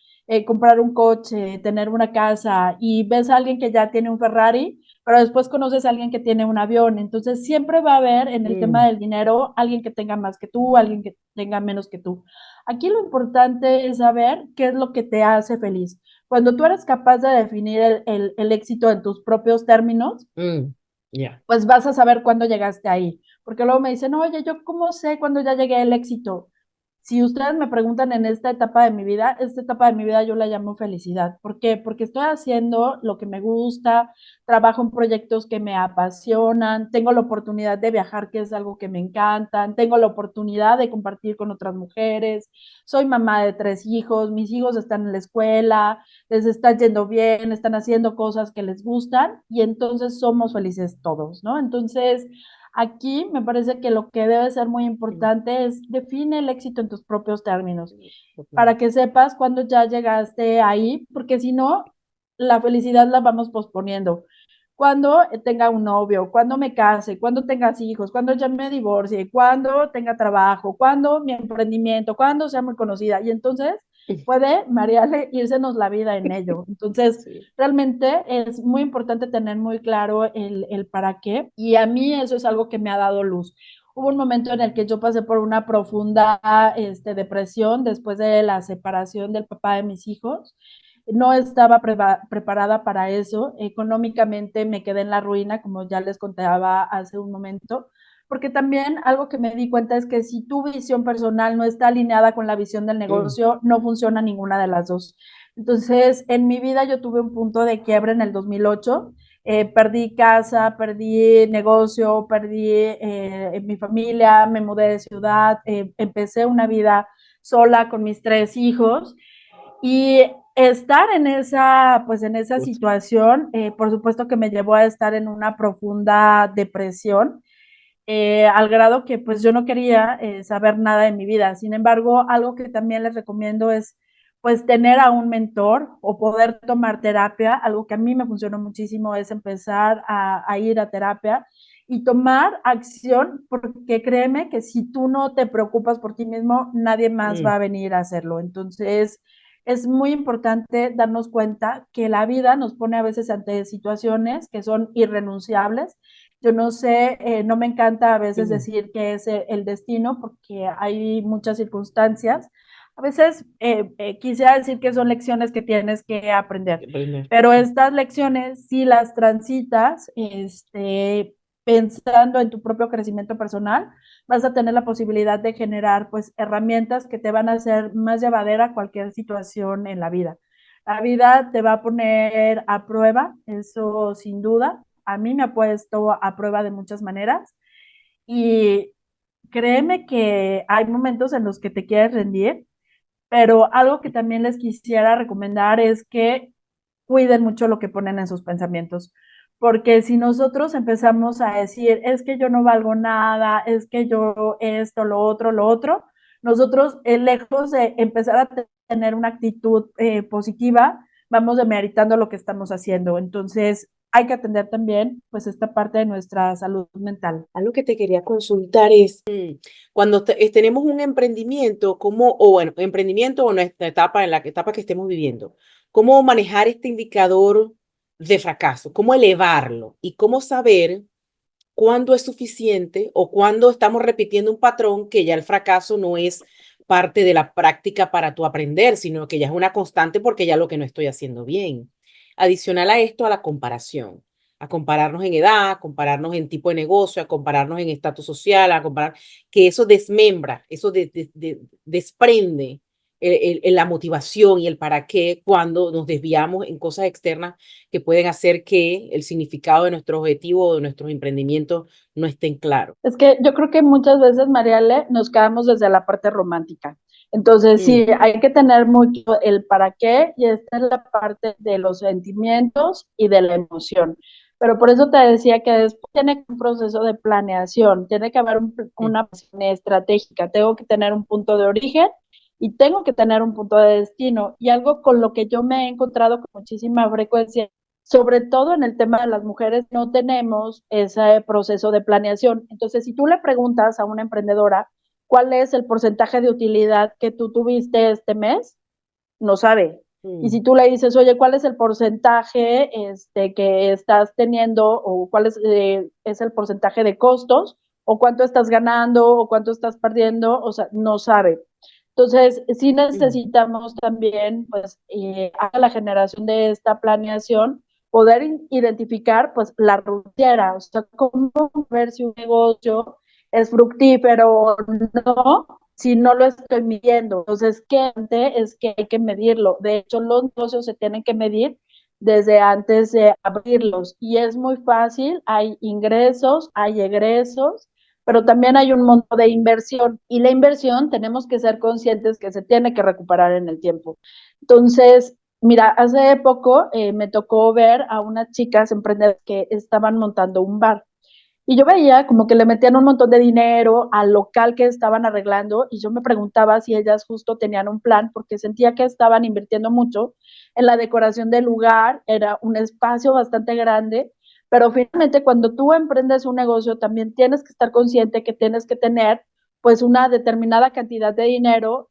comprar un coche, tener una casa, y ves a alguien que ya tiene un Ferrari, pero después conoces a alguien que tiene un avión. Entonces siempre va a haber en el tema mm, del dinero alguien que tenga más que tú, alguien que tenga menos que tú. Aquí lo importante es saber qué es lo que te hace feliz. Cuando tú eres capaz de definir el éxito en tus propios términos, mm, ya. pues vas a saber cuándo llegaste ahí. Porque luego me dicen, oye, ¿yo cómo sé cuándo ya llegué al éxito? Si ustedes me preguntan en esta etapa de mi vida yo la llamo felicidad. ¿Por qué? Porque estoy haciendo lo que me gusta, trabajo en proyectos que me apasionan, tengo la oportunidad de viajar, que es algo que me encanta, tengo la oportunidad de compartir con otras mujeres, soy mamá de 3 hijos, mis hijos están en la escuela, les está yendo bien, están haciendo cosas que les gustan y entonces somos felices todos, ¿no? Entonces, aquí me parece que lo que debe ser muy Mm, importante es define el éxito en tus propios términos, total. para que sepas cuándo ya llegaste ahí, porque si no, la felicidad la vamos posponiendo. Cuando tenga un novio, cuando me case, cuando tengas hijos, cuando ya me divorcie, cuando tenga trabajo, cuando mi emprendimiento, cuando sea muy conocida. Y entonces puede, Mariale, írsenos la vida en ello. Entonces, Sí. realmente es muy importante tener muy claro el para qué. Y a mí eso es algo que me ha dado luz. Hubo un momento en el que yo pasé por una profunda depresión después de la separación del papá de mis hijos. No estaba preparada para eso. Económicamente me quedé en la ruina, como ya les contaba hace un momento, porque también algo que me di cuenta es que si tu visión personal no está alineada con la visión del Mm, negocio, no funciona ninguna de las dos. Entonces, en mi vida yo tuve un punto de quiebre en el 2008. Perdí casa, perdí negocio, perdí mi familia, me mudé de ciudad, empecé una vida sola con mis 3 hijos. Y estar pues en esa pues, situación, por supuesto que me llevó a estar en una profunda depresión, al grado que pues yo no quería saber nada de mi vida. Sin embargo, algo que también les recomiendo es pues tener a un mentor o poder tomar terapia. Algo que a mí me funcionó muchísimo es empezar a ir a terapia y tomar acción, porque créeme que si tú no te preocupas por ti mismo, nadie más va mm, a venir a hacerlo. Entonces, es muy importante darnos cuenta que la vida nos pone a veces ante situaciones que son irrenunciables. Yo no sé, no me encanta a veces mm, decir que es el destino, porque hay muchas circunstancias. A veces quisiera decir que son lecciones que tienes que aprender, aprender. pero estas lecciones, si las transitas, pensando en tu propio crecimiento personal, vas a tener la posibilidad de generar pues herramientas que te van a hacer más llevadera cualquier situación en la vida. La vida te va a poner a prueba, eso sin duda. A mí me ha puesto a prueba de muchas maneras y créeme que hay momentos en los que te quieres rendir, pero algo que también les quisiera recomendar es que cuiden mucho lo que ponen en sus pensamientos, porque si nosotros empezamos a decir, es que yo no valgo nada, es que yo esto, lo otro, nosotros, lejos de empezar a tener una actitud positiva, vamos demeritando lo que estamos haciendo. Entonces, hay que atender también pues esta parte de nuestra salud mental. Algo que te quería consultar es, cuando tenemos un emprendimiento, emprendimiento o nuestra etapa, en la etapa que estemos viviendo, ¿cómo manejar este indicador de fracaso? ¿Cómo elevarlo? ¿Y cómo saber cuándo es suficiente o cuándo estamos repitiendo un patrón que ya el fracaso no es parte de la práctica para tu aprender, sino que ya es una constante porque ya lo que no estoy haciendo bien? Adicional a esto, a la comparación, a compararnos en edad, a compararnos en tipo de negocio, a compararnos en estatus social, a comparar, que eso desmembra, eso desprende la motivación y el para qué cuando nos desviamos en cosas externas que pueden hacer que el significado de nuestro objetivo o de nuestros emprendimientos no estén claros. Es que yo creo que muchas veces, Mariale, nos quedamos desde la parte romántica. Entonces, sí, hay que tener mucho el para qué, y esta es la parte de los sentimientos y de la emoción. Pero por eso te decía que después tiene un proceso de planeación, tiene que haber una plan estratégica, tengo que tener un punto de origen y tengo que tener un punto de destino. Y algo con lo que yo me he encontrado con muchísima frecuencia, sobre todo en el tema de las mujeres, no tenemos ese proceso de planeación. Entonces, si tú le preguntas a una emprendedora cuál es el porcentaje de utilidad que tú tuviste este mes, no sabe. Y si tú le dices, oye, ¿cuál es el porcentaje que estás teniendo o cuál es el porcentaje de costos o cuánto estás ganando o cuánto estás perdiendo? O sea, no sabe. Entonces, sí necesitamos también, pues, a la generación de esta planeación, poder identificar, pues, la rutina, o sea, cómo ver si un negocio es fructífero o no, si no lo estoy midiendo. Entonces, ¿qué es que hay que medirlo? De hecho, los negocios se tienen que medir desde antes de abrirlos y es muy fácil, hay ingresos, hay egresos, pero también hay un monto de inversión y la inversión tenemos que ser conscientes que se tiene que recuperar en el tiempo. Entonces, mira, hace poco me tocó ver a unas chicas emprendedoras que estaban montando un bar y yo veía como que le metían un montón de dinero al local que estaban arreglando y yo me preguntaba si ellas justo tenían un plan porque sentía que estaban invirtiendo mucho en la decoración del lugar, era un espacio bastante grande, pero finalmente cuando tú emprendes un negocio también tienes que estar consciente que tienes que tener pues una determinada cantidad de dinero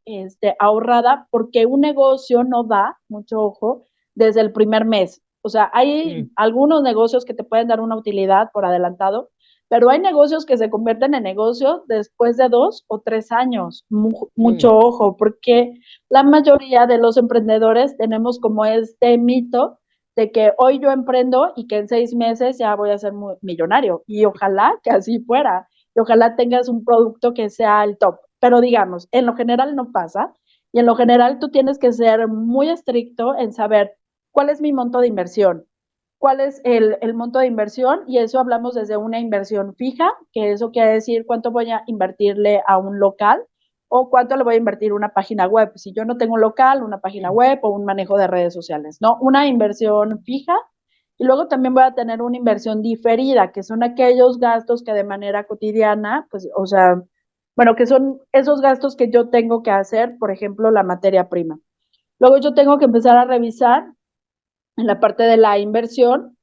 ahorrada porque un negocio no da, mucho ojo, desde el primer mes. O sea, hay algunos negocios que te pueden dar una utilidad por adelantado, pero hay negocios que se convierten en negocios después de 2 o 3 años. Mucho ojo, porque la mayoría de los emprendedores tenemos como este mito de que hoy yo emprendo y que en 6 meses ya voy a ser millonario. Y ojalá que así fuera. Y ojalá tengas un producto que sea el top. Pero digamos, en lo general no pasa. Y en lo general tú tienes que ser muy estricto en saber cuál es mi monto de inversión, cuál es el monto de inversión, y eso hablamos desde una inversión fija, que eso quiere decir cuánto voy a invertirle a un local o cuánto le voy a invertir a una página web. Si yo no tengo un local, una página web o un manejo de redes sociales, ¿no? Una inversión fija. Y luego también voy a tener una inversión diferida, que son aquellos gastos que de manera cotidiana, pues, o sea, bueno, que son esos gastos que yo tengo que hacer, por ejemplo, la materia prima. Luego yo tengo que empezar a revisar en la parte de la inversión,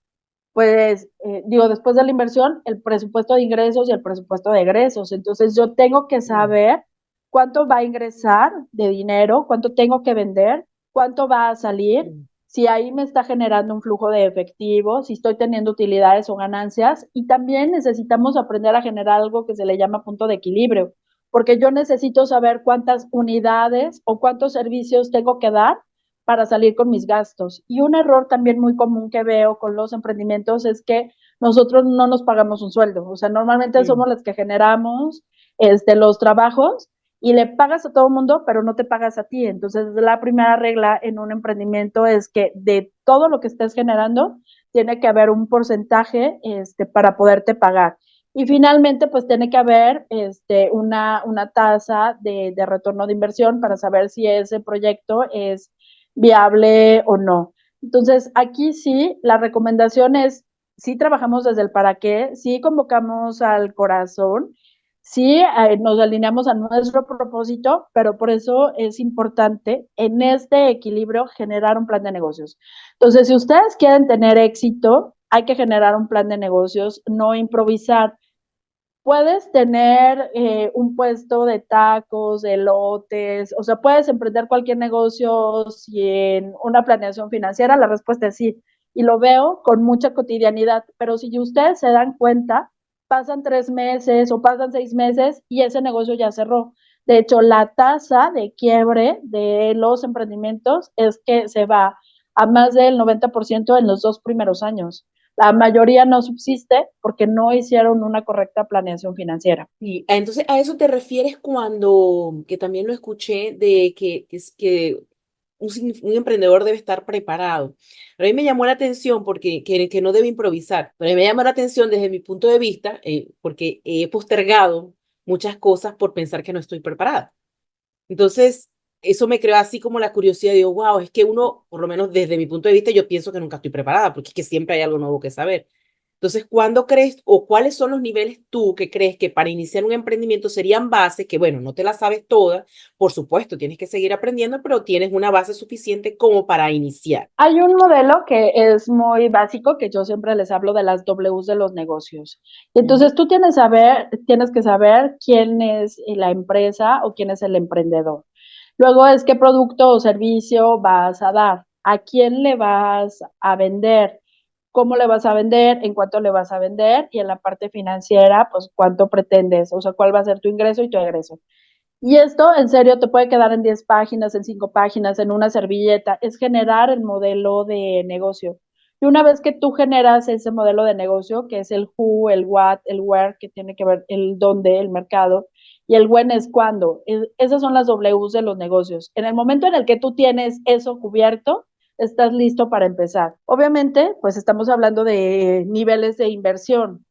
pues después de la inversión, el presupuesto de ingresos y el presupuesto de egresos. Entonces yo tengo que saber cuánto va a ingresar de dinero, cuánto tengo que vender, cuánto va a salir, si ahí me está generando un flujo de efectivo, si estoy teniendo utilidades o ganancias. Y también necesitamos aprender a generar algo que se le llama punto de equilibrio, porque yo necesito saber cuántas unidades o cuántos servicios tengo que dar para salir con mis gastos. Y un error también muy común que veo con los emprendimientos es que nosotros no nos pagamos un sueldo. O sea, normalmente somos los que generamos los trabajos y le pagas a todo el mundo, pero no te pagas a ti. Entonces, la primera regla en un emprendimiento es que de todo lo que estés generando, tiene que haber un porcentaje para poderte pagar. Y finalmente, pues tiene que haber una tasa de retorno de inversión para saber si ese proyecto es viable o no. Entonces, aquí sí, la recomendación es, sí trabajamos desde el para qué, sí convocamos al corazón, sí nos alineamos a nuestro propósito, pero por eso es importante en este equilibrio generar un plan de negocios. Entonces, si ustedes quieren tener éxito, hay que generar un plan de negocios, no improvisar. Puedes tener un puesto de tacos, de elotes, o sea, puedes emprender cualquier negocio sin una planeación financiera. La respuesta es sí, y lo veo con mucha cotidianidad, pero si ustedes se dan cuenta, pasan 3 meses o pasan 6 meses y ese negocio ya cerró. De hecho, la tasa de quiebre de los emprendimientos es que se va a más del 90% en los 2 primeros años. La mayoría no subsiste porque no hicieron una correcta planeación financiera. Y entonces a eso te refieres cuando, que también lo escuché, de que un emprendedor debe estar preparado. Pero a mí me llamó la atención porque que no debe improvisar. Pero a mí me llamó la atención desde mi punto de vista, porque he postergado muchas cosas por pensar que no estoy preparada. Entonces, eso me creó así como la curiosidad. Digo, wow, es que uno, por lo menos desde mi punto de vista, yo pienso que nunca estoy preparada, porque es que siempre hay algo nuevo que saber. Entonces, ¿cuándo crees o cuáles son los niveles tú que crees que para iniciar un emprendimiento serían bases que, bueno, no te las sabes todas, por supuesto, tienes que seguir aprendiendo, pero tienes una base suficiente como para iniciar? Hay un modelo que es muy básico, que yo siempre les hablo de las Ws de los negocios. Entonces Ujú. tú tienes que saber quién es la empresa o quién es el emprendedor. Luego es qué producto o servicio vas a dar, a quién le vas a vender, cómo le vas a vender, en cuánto le vas a vender y en la parte financiera, pues cuánto pretendes, o sea, cuál va a ser tu ingreso y tu egreso. Y esto, en serio, te puede quedar en 10 páginas, en 5 páginas, en una servilleta. Es generar el modelo de negocio. Y una vez que tú generas ese modelo de negocio, que es el who, el what, el where, que tiene que ver el dónde, el mercado, y el when es cuándo. Esas son las Ws de los negocios. En el momento en el que tú tienes eso cubierto, estás listo para empezar. Obviamente, pues estamos hablando de niveles de inversión.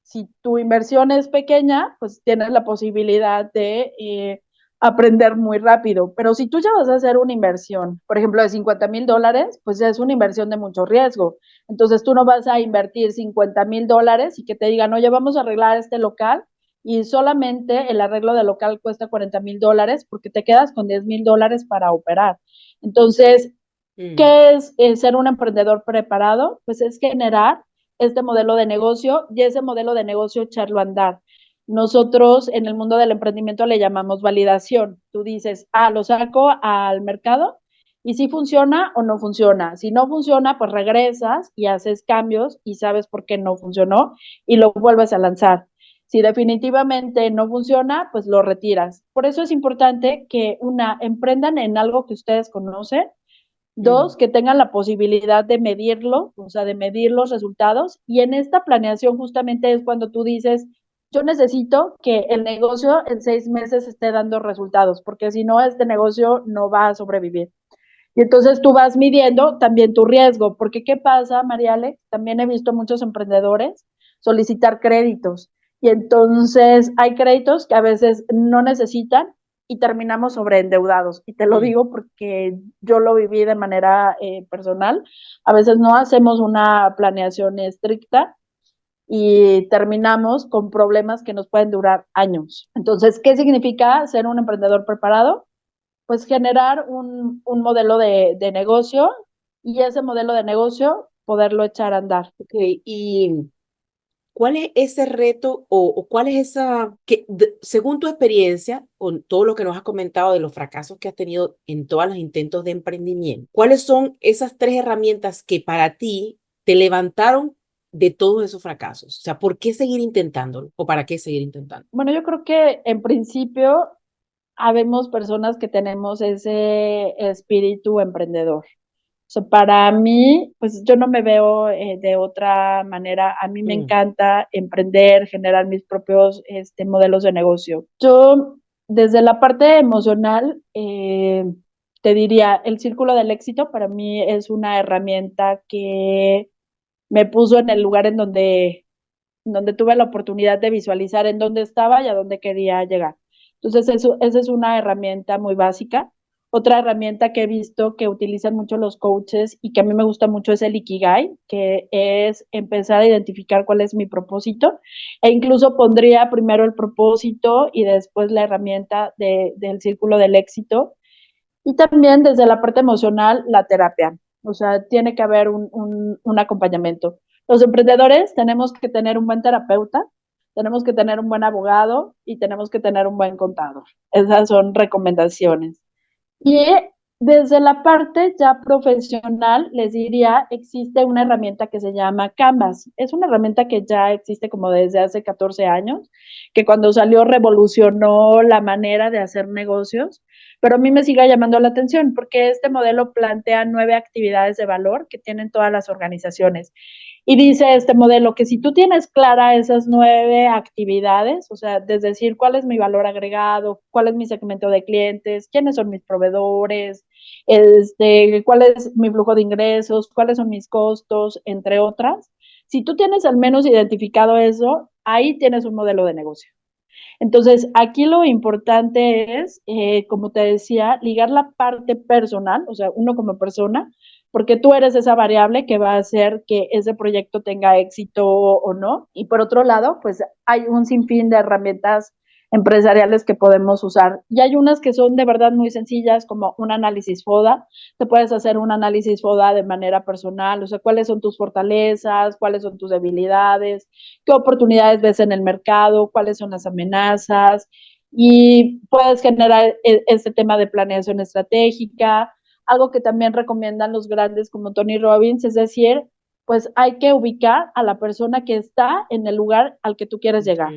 Si tu inversión es pequeña, pues tienes la posibilidad de aprender muy rápido. Pero si tú ya vas a hacer una inversión, por ejemplo, de $50,000, pues ya es una inversión de mucho riesgo. Entonces tú no vas a invertir $50,000 y que te digan, oye, vamos a arreglar este local y solamente el arreglo del local cuesta $40,000 porque te quedas con $10,000 para operar. Entonces, Mm. ¿qué es ser un emprendedor preparado? Pues es generar este modelo de negocio y ese modelo de negocio echarlo a andar. Nosotros en el mundo del emprendimiento le llamamos validación. Tú dices, lo saco al mercado y si funciona o no funciona. Si no funciona, pues regresas y haces cambios y sabes por qué no funcionó y lo vuelves a lanzar. Si definitivamente no funciona, pues lo retiras. Por eso es importante que emprendan en algo que ustedes conocen. Mm. Dos, que tengan la posibilidad de medirlo, o sea, de medir los resultados. Y en esta planeación justamente es cuando tú dices, yo necesito que el negocio en 6 meses esté dando resultados, porque si no, este negocio no va a sobrevivir. Y entonces tú vas midiendo también tu riesgo, porque ¿qué pasa, Mariale? También he visto muchos emprendedores solicitar créditos. Y entonces hay créditos que a veces no necesitan y terminamos sobreendeudados. Y te lo Mm. digo porque yo lo viví de manera personal. A veces no hacemos una planeación estricta y terminamos con problemas que nos pueden durar años. Entonces, ¿qué significa ser un emprendedor preparado? Pues generar un modelo de negocio y ese modelo de negocio poderlo echar a andar. Ok, y ¿cuál es ese reto o cuál es esa, según tu experiencia, con todo lo que nos has comentado de los fracasos que has tenido en todos los intentos de emprendimiento, cuáles son esas tres herramientas que para ti te levantaron de todos esos fracasos? O sea, ¿por qué seguir intentándolo o para qué seguir intentando? Bueno, yo creo que en principio habemos personas que tenemos ese espíritu emprendedor. O sea, para mí, pues yo no me veo de otra manera. A mí me Mm. encanta emprender, generar mis propios modelos de negocio. Yo, desde la parte emocional, te diría, el círculo del éxito para mí es una herramienta que me puso en el lugar en donde tuve la oportunidad de visualizar en dónde estaba y a dónde quería llegar. Entonces, esa es una herramienta muy básica. Otra herramienta que he visto que utilizan mucho los coaches y que a mí me gusta mucho es el Ikigai, que es empezar a identificar cuál es mi propósito e incluso pondría primero el propósito y después la herramienta del círculo del éxito. Y también desde la parte emocional, la terapia. O sea, tiene que haber un acompañamiento. Los emprendedores tenemos que tener un buen terapeuta, tenemos que tener un buen abogado y tenemos que tener un buen contador. Esas son recomendaciones. Y desde la parte ya profesional, les diría, existe una herramienta que se llama Canvas. Es una herramienta que ya existe como desde hace 14 años, que cuando salió revolucionó la manera de hacer negocios, pero a mí me sigue llamando la atención porque este modelo plantea 9 actividades de valor que tienen todas las organizaciones. Y dice este modelo que si tú tienes clara esas 9 actividades, o sea, es decir, cuál es mi valor agregado, cuál es mi segmento de clientes, quiénes son mis proveedores, cuál es mi flujo de ingresos, cuáles son mis costos, entre otras. Si tú tienes al menos identificado eso, ahí tienes un modelo de negocio. Entonces, aquí lo importante es, como te decía, ligar la parte personal, o sea, uno como persona, porque tú eres esa variable que va a hacer que ese proyecto tenga éxito o no. Y por otro lado, pues hay un sinfín de herramientas empresariales que podemos usar. Y hay unas que son de verdad muy sencillas, como un análisis FODA. Te puedes hacer un análisis FODA de manera personal, o sea, cuáles son tus fortalezas, cuáles son tus debilidades, qué oportunidades ves en el mercado, cuáles son las amenazas, y puedes generar este tema de planeación estratégica. Algo que también recomiendan los grandes como Tony Robbins, es decir, pues hay que ubicar a la persona que está en el lugar al que tú quieres llegar.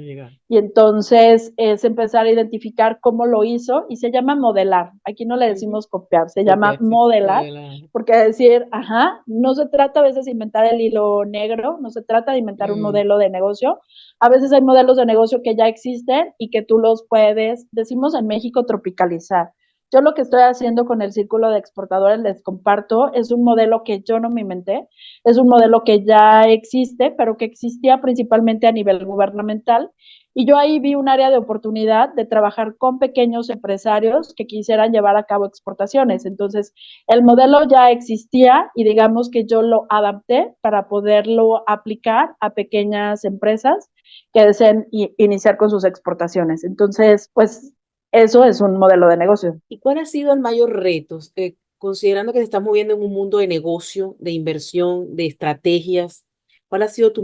Y entonces es empezar a identificar cómo lo hizo y se llama modelar. Aquí no le decimos copiar, se llama modelar, porque decir, ajá, no se trata a veces de inventar el hilo negro, no se trata de inventar un modelo de negocio. A veces hay modelos de negocio que ya existen y que tú los puedes, decimos en México, tropicalizar. Yo lo que estoy haciendo con el círculo de exportadores, les comparto, es un modelo que yo no me inventé, es un modelo que ya existe, pero que existía principalmente a nivel gubernamental. Y yo ahí vi un área de oportunidad de trabajar con pequeños empresarios que quisieran llevar a cabo exportaciones. Entonces, el modelo ya existía y digamos que yo lo adapté para poderlo aplicar a pequeñas empresas que deseen iniciar con sus exportaciones. Entonces, pues eso es un modelo de negocio. ¿Y cuál ha sido el mayor reto? Considerando que te estás moviendo en un mundo de negocio, de inversión, de estrategias, ¿cuál ha sido tu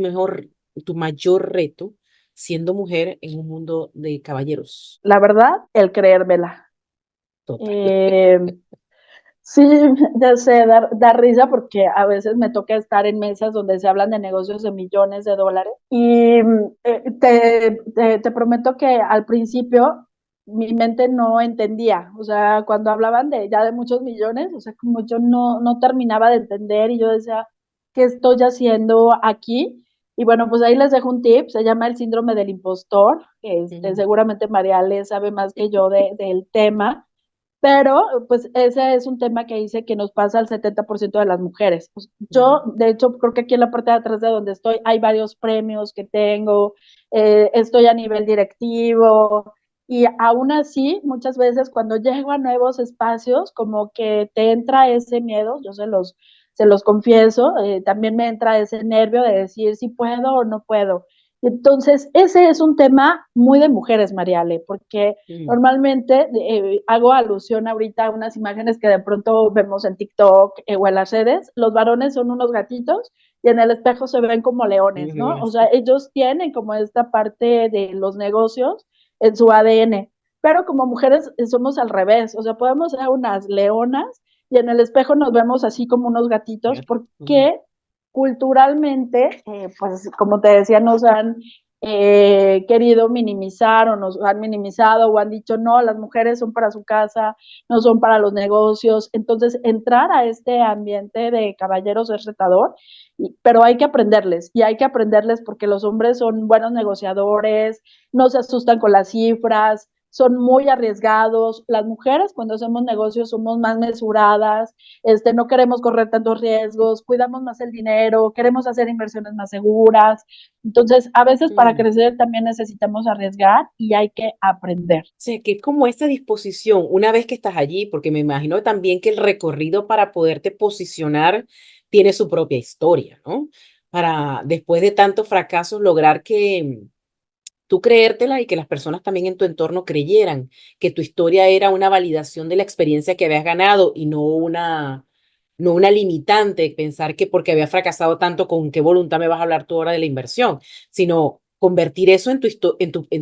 mayor reto siendo mujer en un mundo de caballeros? La verdad, el creérmela. Total. Eh, sí, ya sé, da risa porque a veces me toca estar en mesas donde se hablan de negocios de millones de dólares y te prometo que al principio mi mente no entendía, o sea, cuando hablaban de ya de muchos millones, o sea, como yo no terminaba de entender y yo decía, ¿qué estoy haciendo aquí? Y bueno, pues ahí les dejo un tip, se llama el síndrome del impostor, seguramente María Le sabe más que yo del tema, pero pues ese es un tema que dice que nos pasa al 70% de las mujeres. Pues, yo, de hecho, creo que aquí en la parte de atrás de donde estoy hay varios premios que tengo, estoy a nivel directivo y aún así, muchas veces cuando llego a nuevos espacios, como que te entra ese miedo, yo se los confieso, también me entra ese nervio de decir si puedo o no puedo. Entonces, ese es un tema muy de mujeres, Mariale, porque normalmente hago alusión ahorita a unas imágenes que de pronto vemos en TikTok o en las redes. Los varones son unos gatitos y en el espejo se ven como leones, ¿no? O sea, ellos tienen como esta parte de los negocios en su ADN, pero como mujeres somos al revés, o sea, podemos ser unas leonas y en el espejo nos vemos así como unos gatitos porque culturalmente, pues como te decía, nos han querido minimizar o nos han minimizado o han dicho, no, las mujeres son para su casa, no son para los negocios. Entonces, entrar a este ambiente de caballeros es retador, pero hay que aprenderles y hay que aprenderles porque los hombres son buenos negociadores, no se asustan con las cifras, son muy arriesgados. Las mujeres cuando hacemos negocios somos más mesuradas, no queremos correr tantos riesgos, cuidamos más el dinero, queremos hacer inversiones más seguras. Entonces, a veces para crecer también necesitamos arriesgar y hay que aprender. Sea, que es como esa disposición, una vez que estás allí, porque me imagino también que el recorrido para poderte posicionar tiene su propia historia, ¿no? Para después de tantos fracasos lograr que tú creértela y que las personas también en tu entorno creyeran que tu historia era una validación de la experiencia que habías ganado y no no una limitante, pensar que porque había fracasado tanto, con qué voluntad me vas a hablar tú ahora de la inversión, sino convertir eso en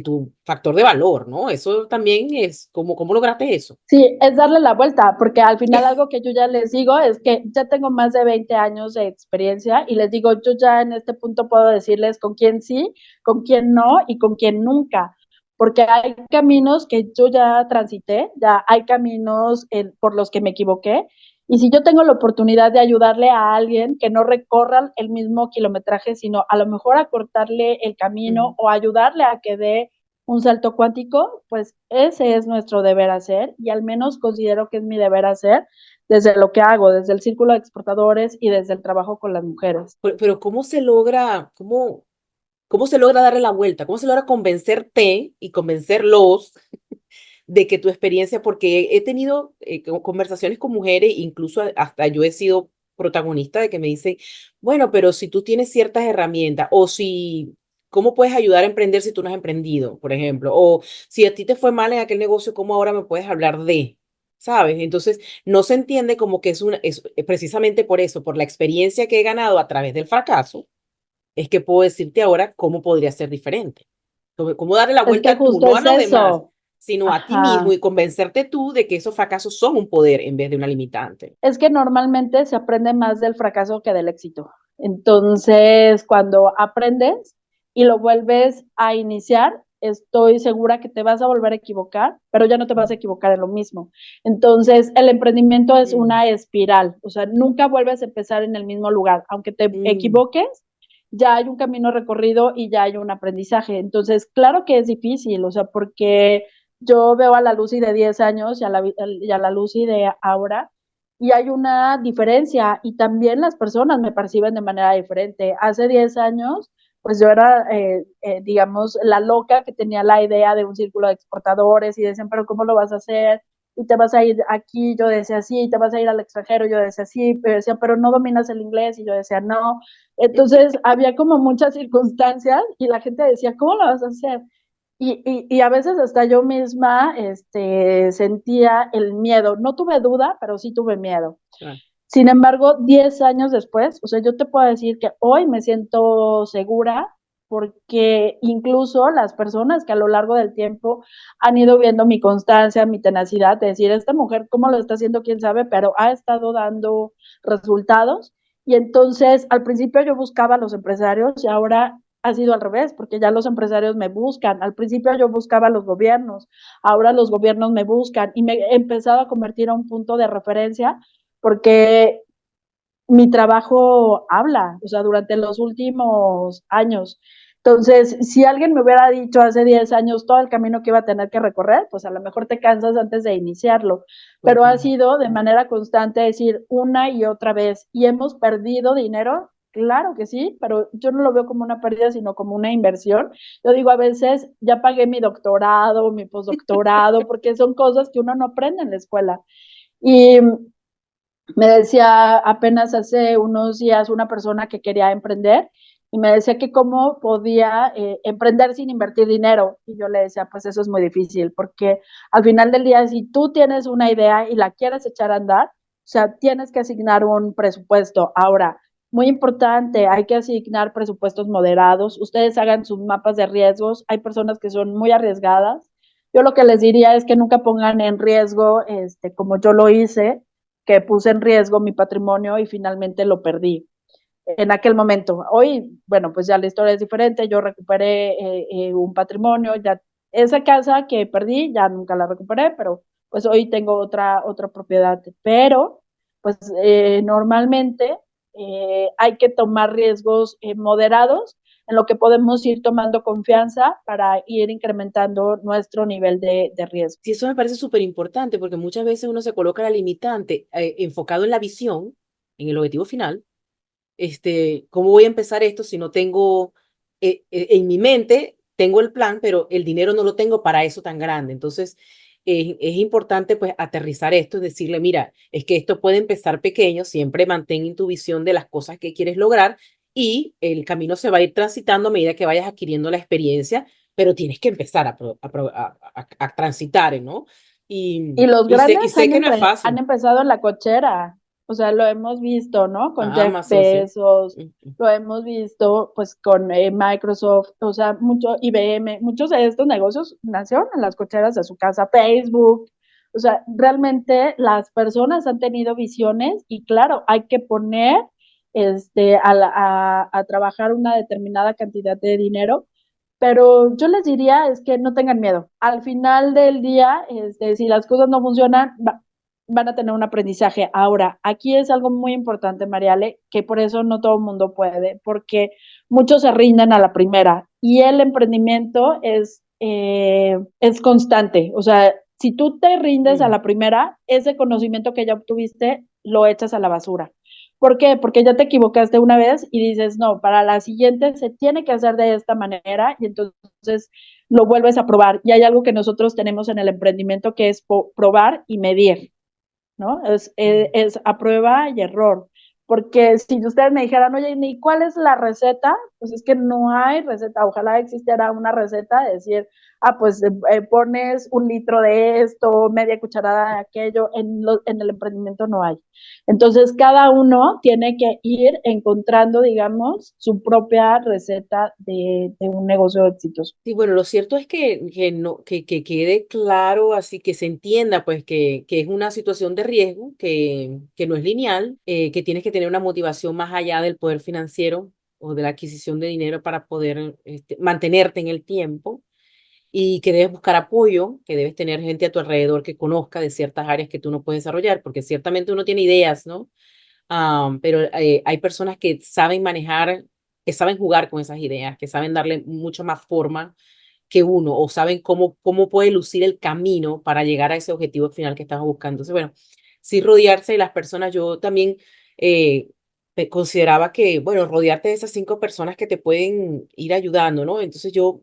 tu factor de valor, ¿no? Eso también es, ¿cómo lograste eso? Sí, es darle la vuelta, porque al final algo que yo ya les digo es que ya tengo más de 20 años de experiencia y les digo, yo ya en este punto puedo decirles con quién sí, con quién no y con quién nunca, porque hay caminos que yo ya transité, ya hay caminos por los que me equivoqué, y si yo tengo la oportunidad de ayudarle a alguien que no recorra el mismo kilometraje, sino a lo mejor acortarle el camino Mm. o ayudarle a que dé un salto cuántico, pues ese es nuestro deber hacer y al menos considero que es mi deber hacer desde lo que hago, desde el círculo de exportadores y desde el trabajo con las mujeres. Pero ¿cómo se logra darle la vuelta? ¿Cómo se logra convencerte y convencerlos de que tu experiencia, porque he tenido conversaciones con mujeres, incluso hasta yo he sido protagonista de que me dicen, bueno, pero si tú tienes ciertas herramientas o si, ¿cómo puedes ayudar a emprender si tú no has emprendido, por ejemplo? O si a ti te fue mal en aquel negocio, ¿cómo ahora me puedes hablar de? ¿Sabes? Entonces, no se entiende como que es precisamente por eso, por la experiencia que he ganado a través del fracaso, es que puedo decirte ahora cómo podría ser diferente. Cómo darle la Es que vuelta tú, justo no a es los demás, eso. sino a ti mismo Ajá. y convencerte tú de que esos fracasos son un poder en vez de una limitante. Es que normalmente se aprende más del fracaso que del éxito. Entonces, cuando aprendes y lo vuelves a iniciar, estoy segura que te vas a volver a equivocar, pero ya no te vas a equivocar en lo mismo. Entonces, el emprendimiento es Mm, una espiral, o sea, nunca vuelves a empezar en el mismo lugar. Aunque te mm, equivoques, ya hay un camino recorrido y ya hay un aprendizaje. Entonces, claro que es difícil, o sea, porque yo veo a la Lucy de 10 años y a la Lucy de ahora y hay una diferencia y también las personas me perciben de manera diferente. Hace 10 años, pues yo era, digamos, la loca que tenía la idea de un círculo de exportadores y decían, pero ¿cómo lo vas a hacer? Y te vas a ir aquí, yo decía sí, y te vas a ir al extranjero, yo decía sí, pero decía, pero no dominas el inglés, y yo decía no. Entonces había como muchas circunstancias y la gente decía, ¿cómo lo vas a hacer? Y a veces hasta yo misma sentía el miedo. No tuve duda, pero sí tuve miedo. ah, Sin embargo, 10 años después, o sea, yo te puedo decir que hoy me siento segura porque incluso las personas que a lo largo del tiempo han ido viendo mi constancia, mi tenacidad, de decir, esta mujer, ¿cómo lo está haciendo? ¿Quién sabe? Pero ha estado dando resultados. Y entonces, al principio yo buscaba a los empresarios y ahora ha sido al revés, porque ya los empresarios me buscan. Al principio yo buscaba a los gobiernos, ahora los gobiernos me buscan y me he empezado a convertir a un punto de referencia porque mi trabajo habla, o sea, durante los últimos años. Entonces, si alguien me hubiera dicho hace 10 años todo el camino que iba a tener que recorrer, pues a lo mejor te cansas antes de iniciarlo, pero ha total. sido de manera constante decir una y otra vez, ¿y hemos perdido dinero? Claro que sí, pero yo no lo veo como una pérdida, sino como una inversión. Yo digo, a veces ya pagué mi doctorado, mi postdoctorado, porque son cosas que uno no aprende en la escuela. Y me decía apenas hace unos días una persona que quería emprender y me decía que cómo podía emprender sin invertir dinero. Y yo le decía, pues eso es muy difícil, porque al final del día, si tú tienes una idea y la quieres echar a andar, o sea, tienes que asignar un presupuesto. Ahora, muy importante, hay que asignar presupuestos moderados. Ustedes hagan sus mapas de riesgos. Hay personas que son muy arriesgadas. Yo lo que les diría es que nunca pongan en riesgo, como yo lo hice, que puse en riesgo mi patrimonio y finalmente lo perdí en aquel momento. Hoy, bueno, pues ya la historia es diferente, yo recuperé un patrimonio, ya esa casa que perdí ya nunca la recuperé, pero pues hoy tengo otra propiedad, pero pues normalmente hay que tomar riesgos moderados en lo que podemos ir tomando confianza para ir incrementando nuestro nivel de riesgo. Sí, eso me parece súper importante porque muchas veces uno se coloca la limitante enfocado en la visión, en el objetivo final. ¿Cómo voy a empezar esto si no tengo en mi mente, tengo el plan, pero el dinero no lo tengo para eso tan grande? Entonces, es importante pues aterrizar esto, decirle, mira, es que esto puede empezar pequeño, siempre mantén en tu visión de las cosas que quieres lograr y el camino se va a ir transitando a medida que vayas adquiriendo la experiencia, pero tienes que empezar a transitar, ¿no? Y los Y sé grandes que no es han fácil. empezado en la cochera. O sea, lo hemos visto, ¿no? Con Jeff Amazon, sí. Bezos, Ujú. lo hemos visto pues con Microsoft, o sea, mucho IBM, muchos de estos negocios nacieron en las cocheras de su casa, Facebook. O sea, realmente las personas han tenido visiones y claro, hay que poner a trabajar una determinada cantidad de dinero, pero yo les diría es que no tengan miedo. Al final del día, si las cosas no funcionan, van a tener un aprendizaje. Ahora, aquí es algo muy importante, Mariale, que por eso no todo el mundo puede, porque muchos se rinden a la primera y el emprendimiento es constante. O sea, si tú te rindes a Mm. la primera, ese conocimiento que ya obtuviste lo echas a la basura. ¿Por qué? Porque ya te equivocaste una vez y dices, no, para la siguiente se tiene que hacer de esta manera y entonces lo vuelves a probar. Y hay algo que nosotros tenemos en el emprendimiento que es probar y medir, ¿no? Es a prueba y error. Porque si ustedes me dijeran, oye, ¿y cuál es la receta? Pues es que no hay receta. Ojalá existiera una receta de decir, pues pones 1 litro de esto, media cucharada de aquello. En el emprendimiento no hay. Entonces, cada uno tiene que ir encontrando, digamos, su propia receta de un negocio exitoso. Sí, bueno, lo cierto es que no, que quede claro, así que se entienda, pues, que es una situación de riesgo, que no es lineal, que tienes que tener una motivación más allá del poder financiero o de la adquisición de dinero para poder mantenerte en el tiempo y que debes buscar apoyo, que debes tener gente a tu alrededor que conozca de ciertas áreas que tú no puedes desarrollar, porque ciertamente uno tiene ideas, ¿no? Pero hay personas que saben manejar, que saben jugar con esas ideas, que saben darle mucho más forma que uno, o saben cómo puede lucir el camino para llegar a ese objetivo final que estamos buscando. Entonces, bueno, sí rodearse de las personas, yo también eh, consideraba que, bueno, rodearte de esas 5 personas que te pueden ir ayudando, ¿no? Entonces yo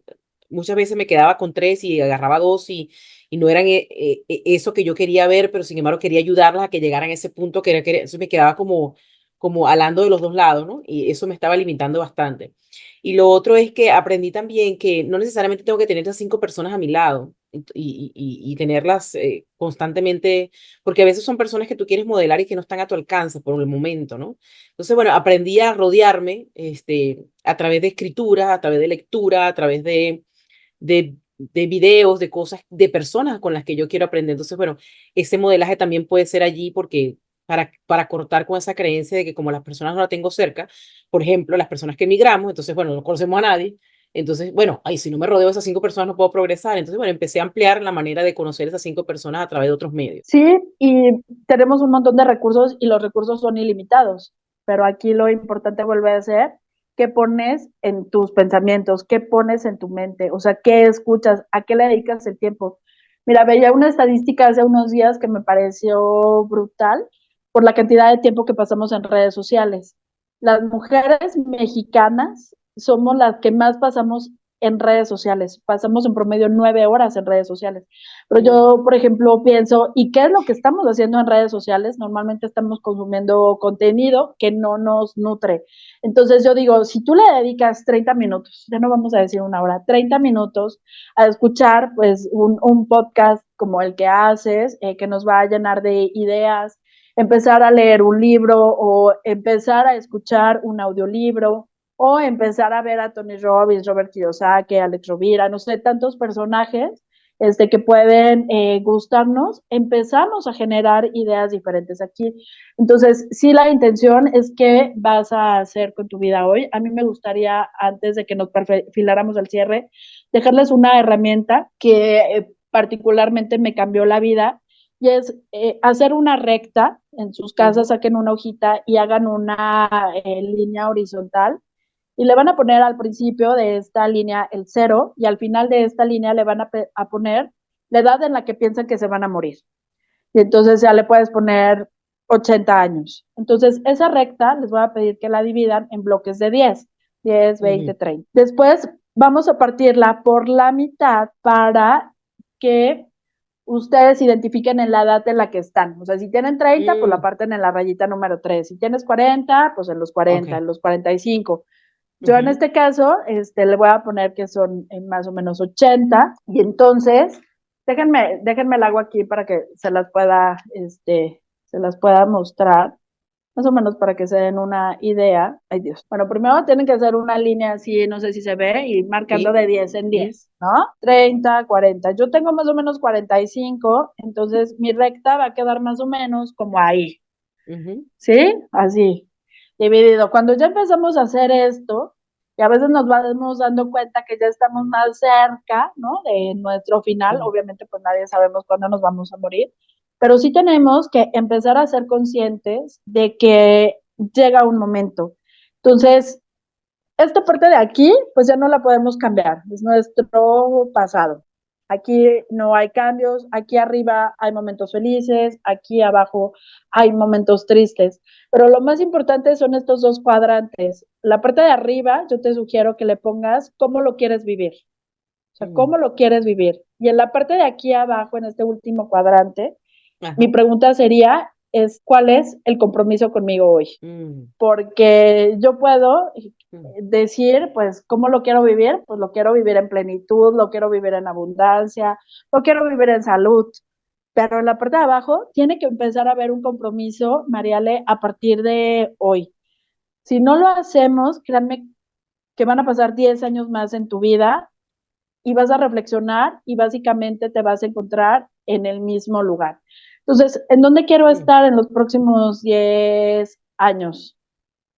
muchas veces me quedaba con 3 y agarraba 2 y no eran eso que yo quería ver, pero sin embargo quería ayudarlas a que llegaran a ese punto entonces me quedaba como alando de los dos lados, ¿no? Y eso me estaba limitando bastante. Y lo otro es que aprendí también que no necesariamente tengo que tener esas 5 personas a mi lado y tenerlas constantemente, porque a veces son personas que tú quieres modelar y que no están a tu alcance por el momento, ¿no? Entonces, bueno, aprendí a rodearme a través de escritura, a través de lectura, a través de videos, de cosas, de personas con las que yo quiero aprender. Entonces, bueno, ese modelaje también puede ser allí porque para cortar con esa creencia de que como las personas no las tengo cerca, por ejemplo, las personas que emigramos, entonces, bueno, no conocemos a nadie. Entonces, bueno, ay, si no me rodeo de esas 5 personas no puedo progresar. Entonces, bueno, empecé a ampliar la manera de conocer esas 5 personas a través de otros medios. Sí, y tenemos un montón de recursos y los recursos son ilimitados, pero aquí lo importante vuelve a ser qué pones en tus pensamientos, qué pones en tu mente, o sea, qué escuchas, a qué le dedicas el tiempo. Mira, veía una estadística hace unos días que me pareció brutal por la cantidad de tiempo que pasamos en redes sociales. Las mujeres mexicanas somos las que más pasamos en redes sociales, pasamos en promedio 9 horas en redes sociales. Pero Mm. yo, por ejemplo, pienso, ¿y qué es lo que estamos haciendo en redes sociales? Normalmente estamos consumiendo contenido que no nos nutre. Entonces yo digo, si tú le dedicas 30 minutos, ya no vamos a decir 1 hora, 30 minutos a escuchar pues un podcast como el que haces, que nos va a llenar de ideas, empezar a leer un libro o empezar a escuchar un audiolibro o empezar a ver a Tony Robbins, Robert Kiyosaki, Alex Rovira, no sé, tantos personajes que pueden gustarnos, empezamos a generar ideas diferentes aquí. Entonces, sí, la intención es qué vas a hacer con tu vida hoy. A mí me gustaría, antes de que nos perfiláramos al cierre, dejarles una herramienta que particularmente me cambió la vida y es hacer una recta en sus casas, Ujú. saquen una hojita y hagan una línea horizontal y le van a poner al principio de esta línea el 0 y al final de esta línea le van a poner la edad en la que piensan que se van a morir. Y entonces ya le puedes poner 80 años. Entonces esa recta les voy a pedir que la dividan en bloques de 10, 20, Ujú. 30. Después vamos a partirla por la mitad para que ustedes identifiquen en la edad en la que están. O sea, si tienen 30, pues la Mm. parten en la rayita número 3. Si tienes 40, pues en los Ok. 40, en los 45. Yo en Ujú. este caso, le voy a poner que son más o menos 80 y entonces, déjenme el agua aquí para que se las pueda mostrar. Más o menos para que se den una idea. Ay Dios. Bueno, primero tienen que hacer una línea así, no sé si se ve, y marcando Sí. de 10 en 10, ¿no? 30, 40. Yo tengo más o menos 45, entonces mi recta va a quedar más o menos como ahí, Ujú, ¿sí? Así, dividido. Cuando ya empezamos a hacer esto, y a veces nos vamos dando cuenta que ya estamos más cerca, ¿no? De nuestro final, ujú, obviamente pues nadie sabemos cuándo nos vamos a morir, pero sí tenemos que empezar a ser conscientes de que llega un momento. Entonces, esta parte de aquí, pues ya no la podemos cambiar, es nuestro pasado. Aquí no hay cambios, aquí arriba hay momentos felices, aquí abajo hay momentos tristes, pero lo más importante son estos dos cuadrantes. La parte de arriba, yo te sugiero que le pongas cómo lo quieres vivir, o sea, mm, cómo lo quieres vivir. Y en la parte de aquí abajo, en este último cuadrante, mi ajá, pregunta sería, ¿cuál es el compromiso conmigo hoy? mm, Porque yo puedo mm, decir, pues, ¿cómo lo quiero vivir? Pues lo quiero vivir en plenitud, lo quiero vivir en abundancia, lo quiero vivir en salud. Pero en la parte de abajo tiene que empezar a haber un compromiso, Mariale, a partir de hoy. Si no lo hacemos, créanme que van a pasar 10 años más en tu vida y vas a reflexionar y básicamente te vas a encontrar en el mismo lugar. Entonces, ¿en dónde quiero mm. estar en los próximos 10 años?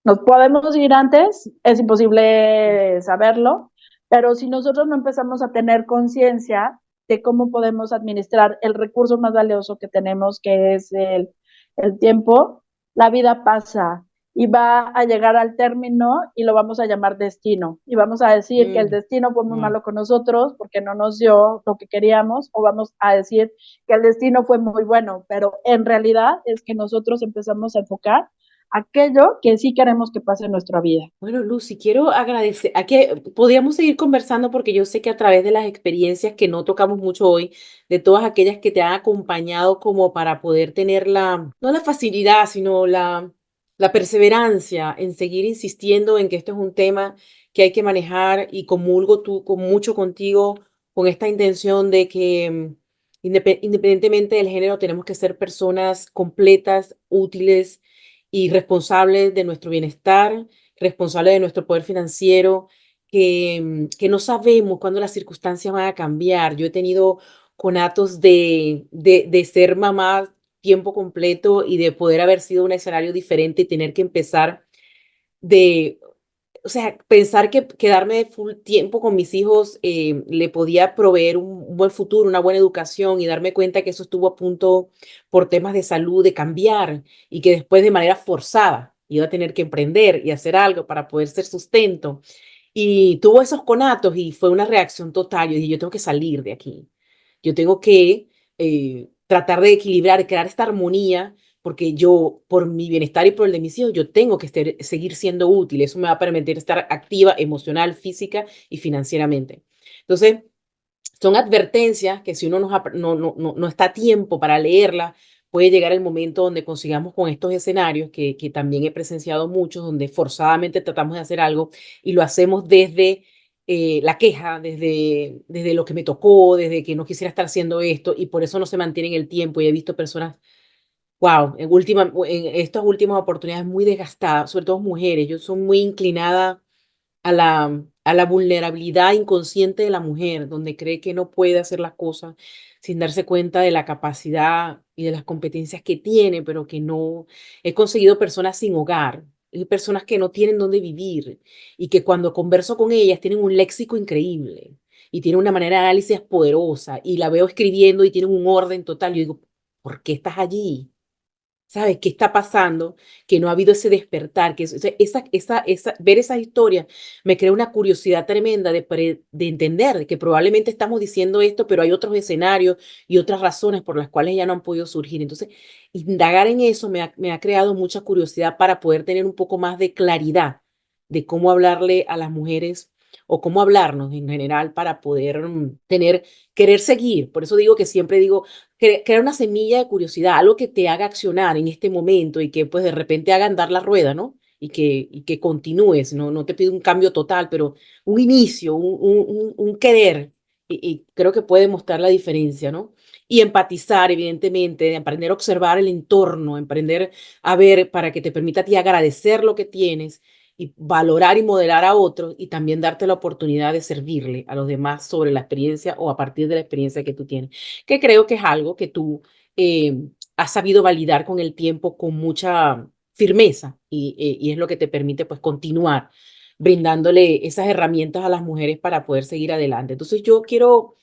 Nos podemos ir antes, es Mm. imposible saberlo, pero si nosotros no empezamos a tener conciencia de cómo podemos administrar el recurso más valioso que tenemos, que es el tiempo, la vida pasa y va a llegar al término y lo vamos a llamar destino. Y vamos a decir que el Mm, destino fue muy wow. malo con nosotros porque no nos dio lo que queríamos, o vamos a decir que el destino fue muy bueno, pero en realidad es que nosotros empezamos a enfocar aquello que sí queremos que pase en nuestra vida. Bueno, Lucy, quiero agradecer, a que podríamos seguir conversando porque yo sé que a través de las experiencias que no tocamos mucho hoy, de todas aquellas que te han acompañado como para poder tener no la facilidad, sino la perseverancia en seguir insistiendo en que esto es un tema que hay que manejar y comulgo tú con mucho contigo con esta intención de que independientemente del género tenemos que ser personas completas, útiles y responsables de nuestro bienestar, responsable de nuestro poder financiero, que no sabemos cuándo las circunstancias van a cambiar. Yo he tenido conatos de ser mamá tiempo completo y de poder haber sido un escenario diferente y tener que empezar de, o sea, pensar que quedarme full tiempo con mis hijos le podía proveer un buen futuro, una buena educación y darme cuenta que eso estuvo a punto por temas de salud de cambiar y que después de manera forzada iba a tener que emprender y hacer algo para poder ser sustento. Y tuvo esos conatos y fue una reacción total. Yo dije, yo tengo que salir de aquí. Yo tengo que tratar de equilibrar, crear esta armonía, porque yo, por mi bienestar y por el de mis hijos, yo tengo que seguir siendo útil. Eso me va a permitir estar activa emocional, física y financieramente. Entonces, son advertencias que si uno no está a tiempo para leerlas, puede llegar el momento donde consigamos con estos escenarios que también he presenciado muchos, donde forzadamente tratamos de hacer algo y lo hacemos desde la queja, desde lo que me tocó, desde que no quisiera estar haciendo esto y por eso no se mantiene en el tiempo. Y he visto personas, wow, en estas últimas oportunidades muy desgastadas, sobre todo mujeres. Yo soy muy inclinada a la vulnerabilidad inconsciente de la mujer, donde cree que no puede hacer las cosas sin darse cuenta de la capacidad y de las competencias que tiene, pero que no. He conseguido personas sin hogar, y personas que no tienen dónde vivir y que cuando converso con ellas tienen un léxico increíble y tienen una manera de análisis poderosa y la veo escribiendo y tienen un orden total. Yo digo, ¿por qué estás allí? ¿Sabes qué está pasando? Que no ha habido ese despertar, que ver esas historias me crea una curiosidad tremenda de entender que probablemente estamos diciendo esto, pero hay otros escenarios y otras razones por las cuales ya no han podido surgir. Entonces, indagar en eso me ha creado mucha curiosidad para poder tener un poco más de claridad de cómo hablarle a las mujeres o cómo hablarnos en general para poder querer seguir. Por eso digo que siempre digo, crear una semilla de curiosidad, algo que te haga accionar en este momento y que pues de repente haga andar la rueda, ¿no? Y que continúes, ¿no? No te pido un cambio total, pero un inicio, un querer y creo que puede mostrar la diferencia, ¿no? Y empatizar, evidentemente, aprender a observar el entorno, aprender a ver para que te permita a ti agradecer lo que tienes y valorar y modelar a otros y también darte la oportunidad de servirle a los demás sobre la experiencia o a partir de la experiencia que tú tienes, que creo que es algo que tú eh, has sabido validar con el tiempo con mucha firmeza y es lo que te permite pues continuar brindándole esas herramientas a las mujeres para poder seguir adelante. Entonces yo quiero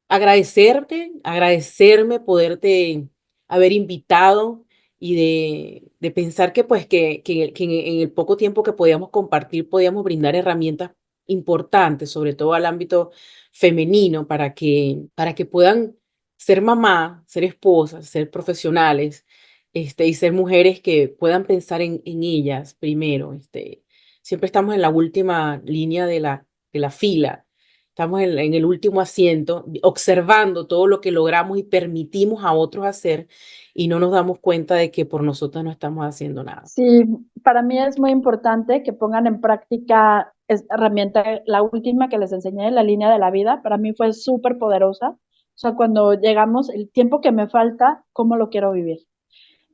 agradecerte, agradecerme poderte haber invitado y de pensar que pues que en el poco tiempo que podíamos compartir podíamos brindar herramientas importantes, sobre todo al ámbito femenino, para que puedan ser mamá, ser esposas, ser profesionales, y ser mujeres que puedan pensar en ellas primero. Siempre estamos en la última línea de la fila. Estamos en el último asiento, observando todo lo que logramos y permitimos a otros hacer y no nos damos cuenta de que por nosotros no estamos haciendo nada. Sí, para mí es muy importante que pongan en práctica esta herramienta, la última que les enseñé, la línea de la vida, para mí fue súper poderosa. O sea, cuando llegamos, el tiempo que me falta, ¿cómo lo quiero vivir?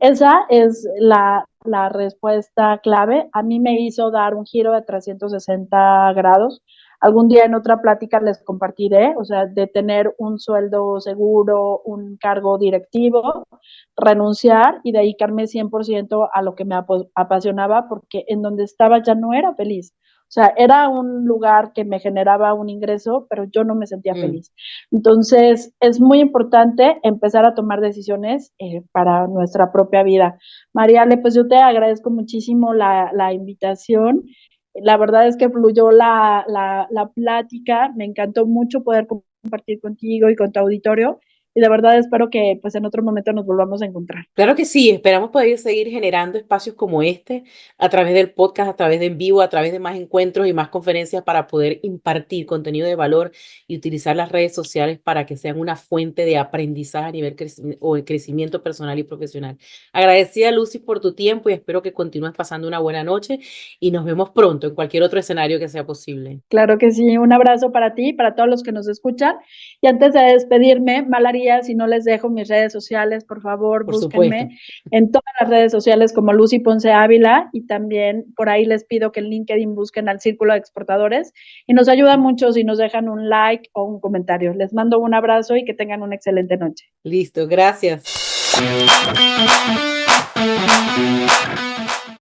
Esa es la respuesta clave. A mí me hizo dar un giro de 360 grados. Algún día en otra plática les compartiré, o sea, de tener un sueldo seguro, un cargo directivo, renunciar y dedicarme 100% a lo que me apasionaba, porque en donde estaba ya no era feliz. O sea, era un lugar que me generaba un ingreso, pero yo no me sentía feliz. Entonces, es muy importante empezar a tomar decisiones para nuestra propia vida. Mariale, pues yo te agradezco muchísimo la invitación. La verdad es que fluyó la plática. Me encantó mucho poder compartir contigo y con tu auditorio. Y de verdad espero que pues en otro momento nos volvamos a encontrar. Claro que sí, esperamos poder seguir generando espacios como este a través del podcast, a través de en vivo, a través de más encuentros y más conferencias para poder impartir contenido de valor y utilizar las redes sociales para que sean una fuente de aprendizaje a nivel o de crecimiento personal y profesional. Agradecida, Lucy, por tu tiempo y espero que continúes pasando una buena noche y nos vemos pronto en cualquier otro escenario que sea posible. Claro que sí, un abrazo para ti, para todos los que nos escuchan. Y antes de despedirme, mal haría si no les dejo mis redes sociales, por favor, Por supuesto. búsquenme en todas las redes sociales como Lucy Ponce Ávila y también por ahí les pido que en LinkedIn busquen al Círculo de Exportadores y nos ayuda mucho si nos dejan un like o un comentario. Les mando un abrazo y que tengan una excelente noche. Listo, gracias.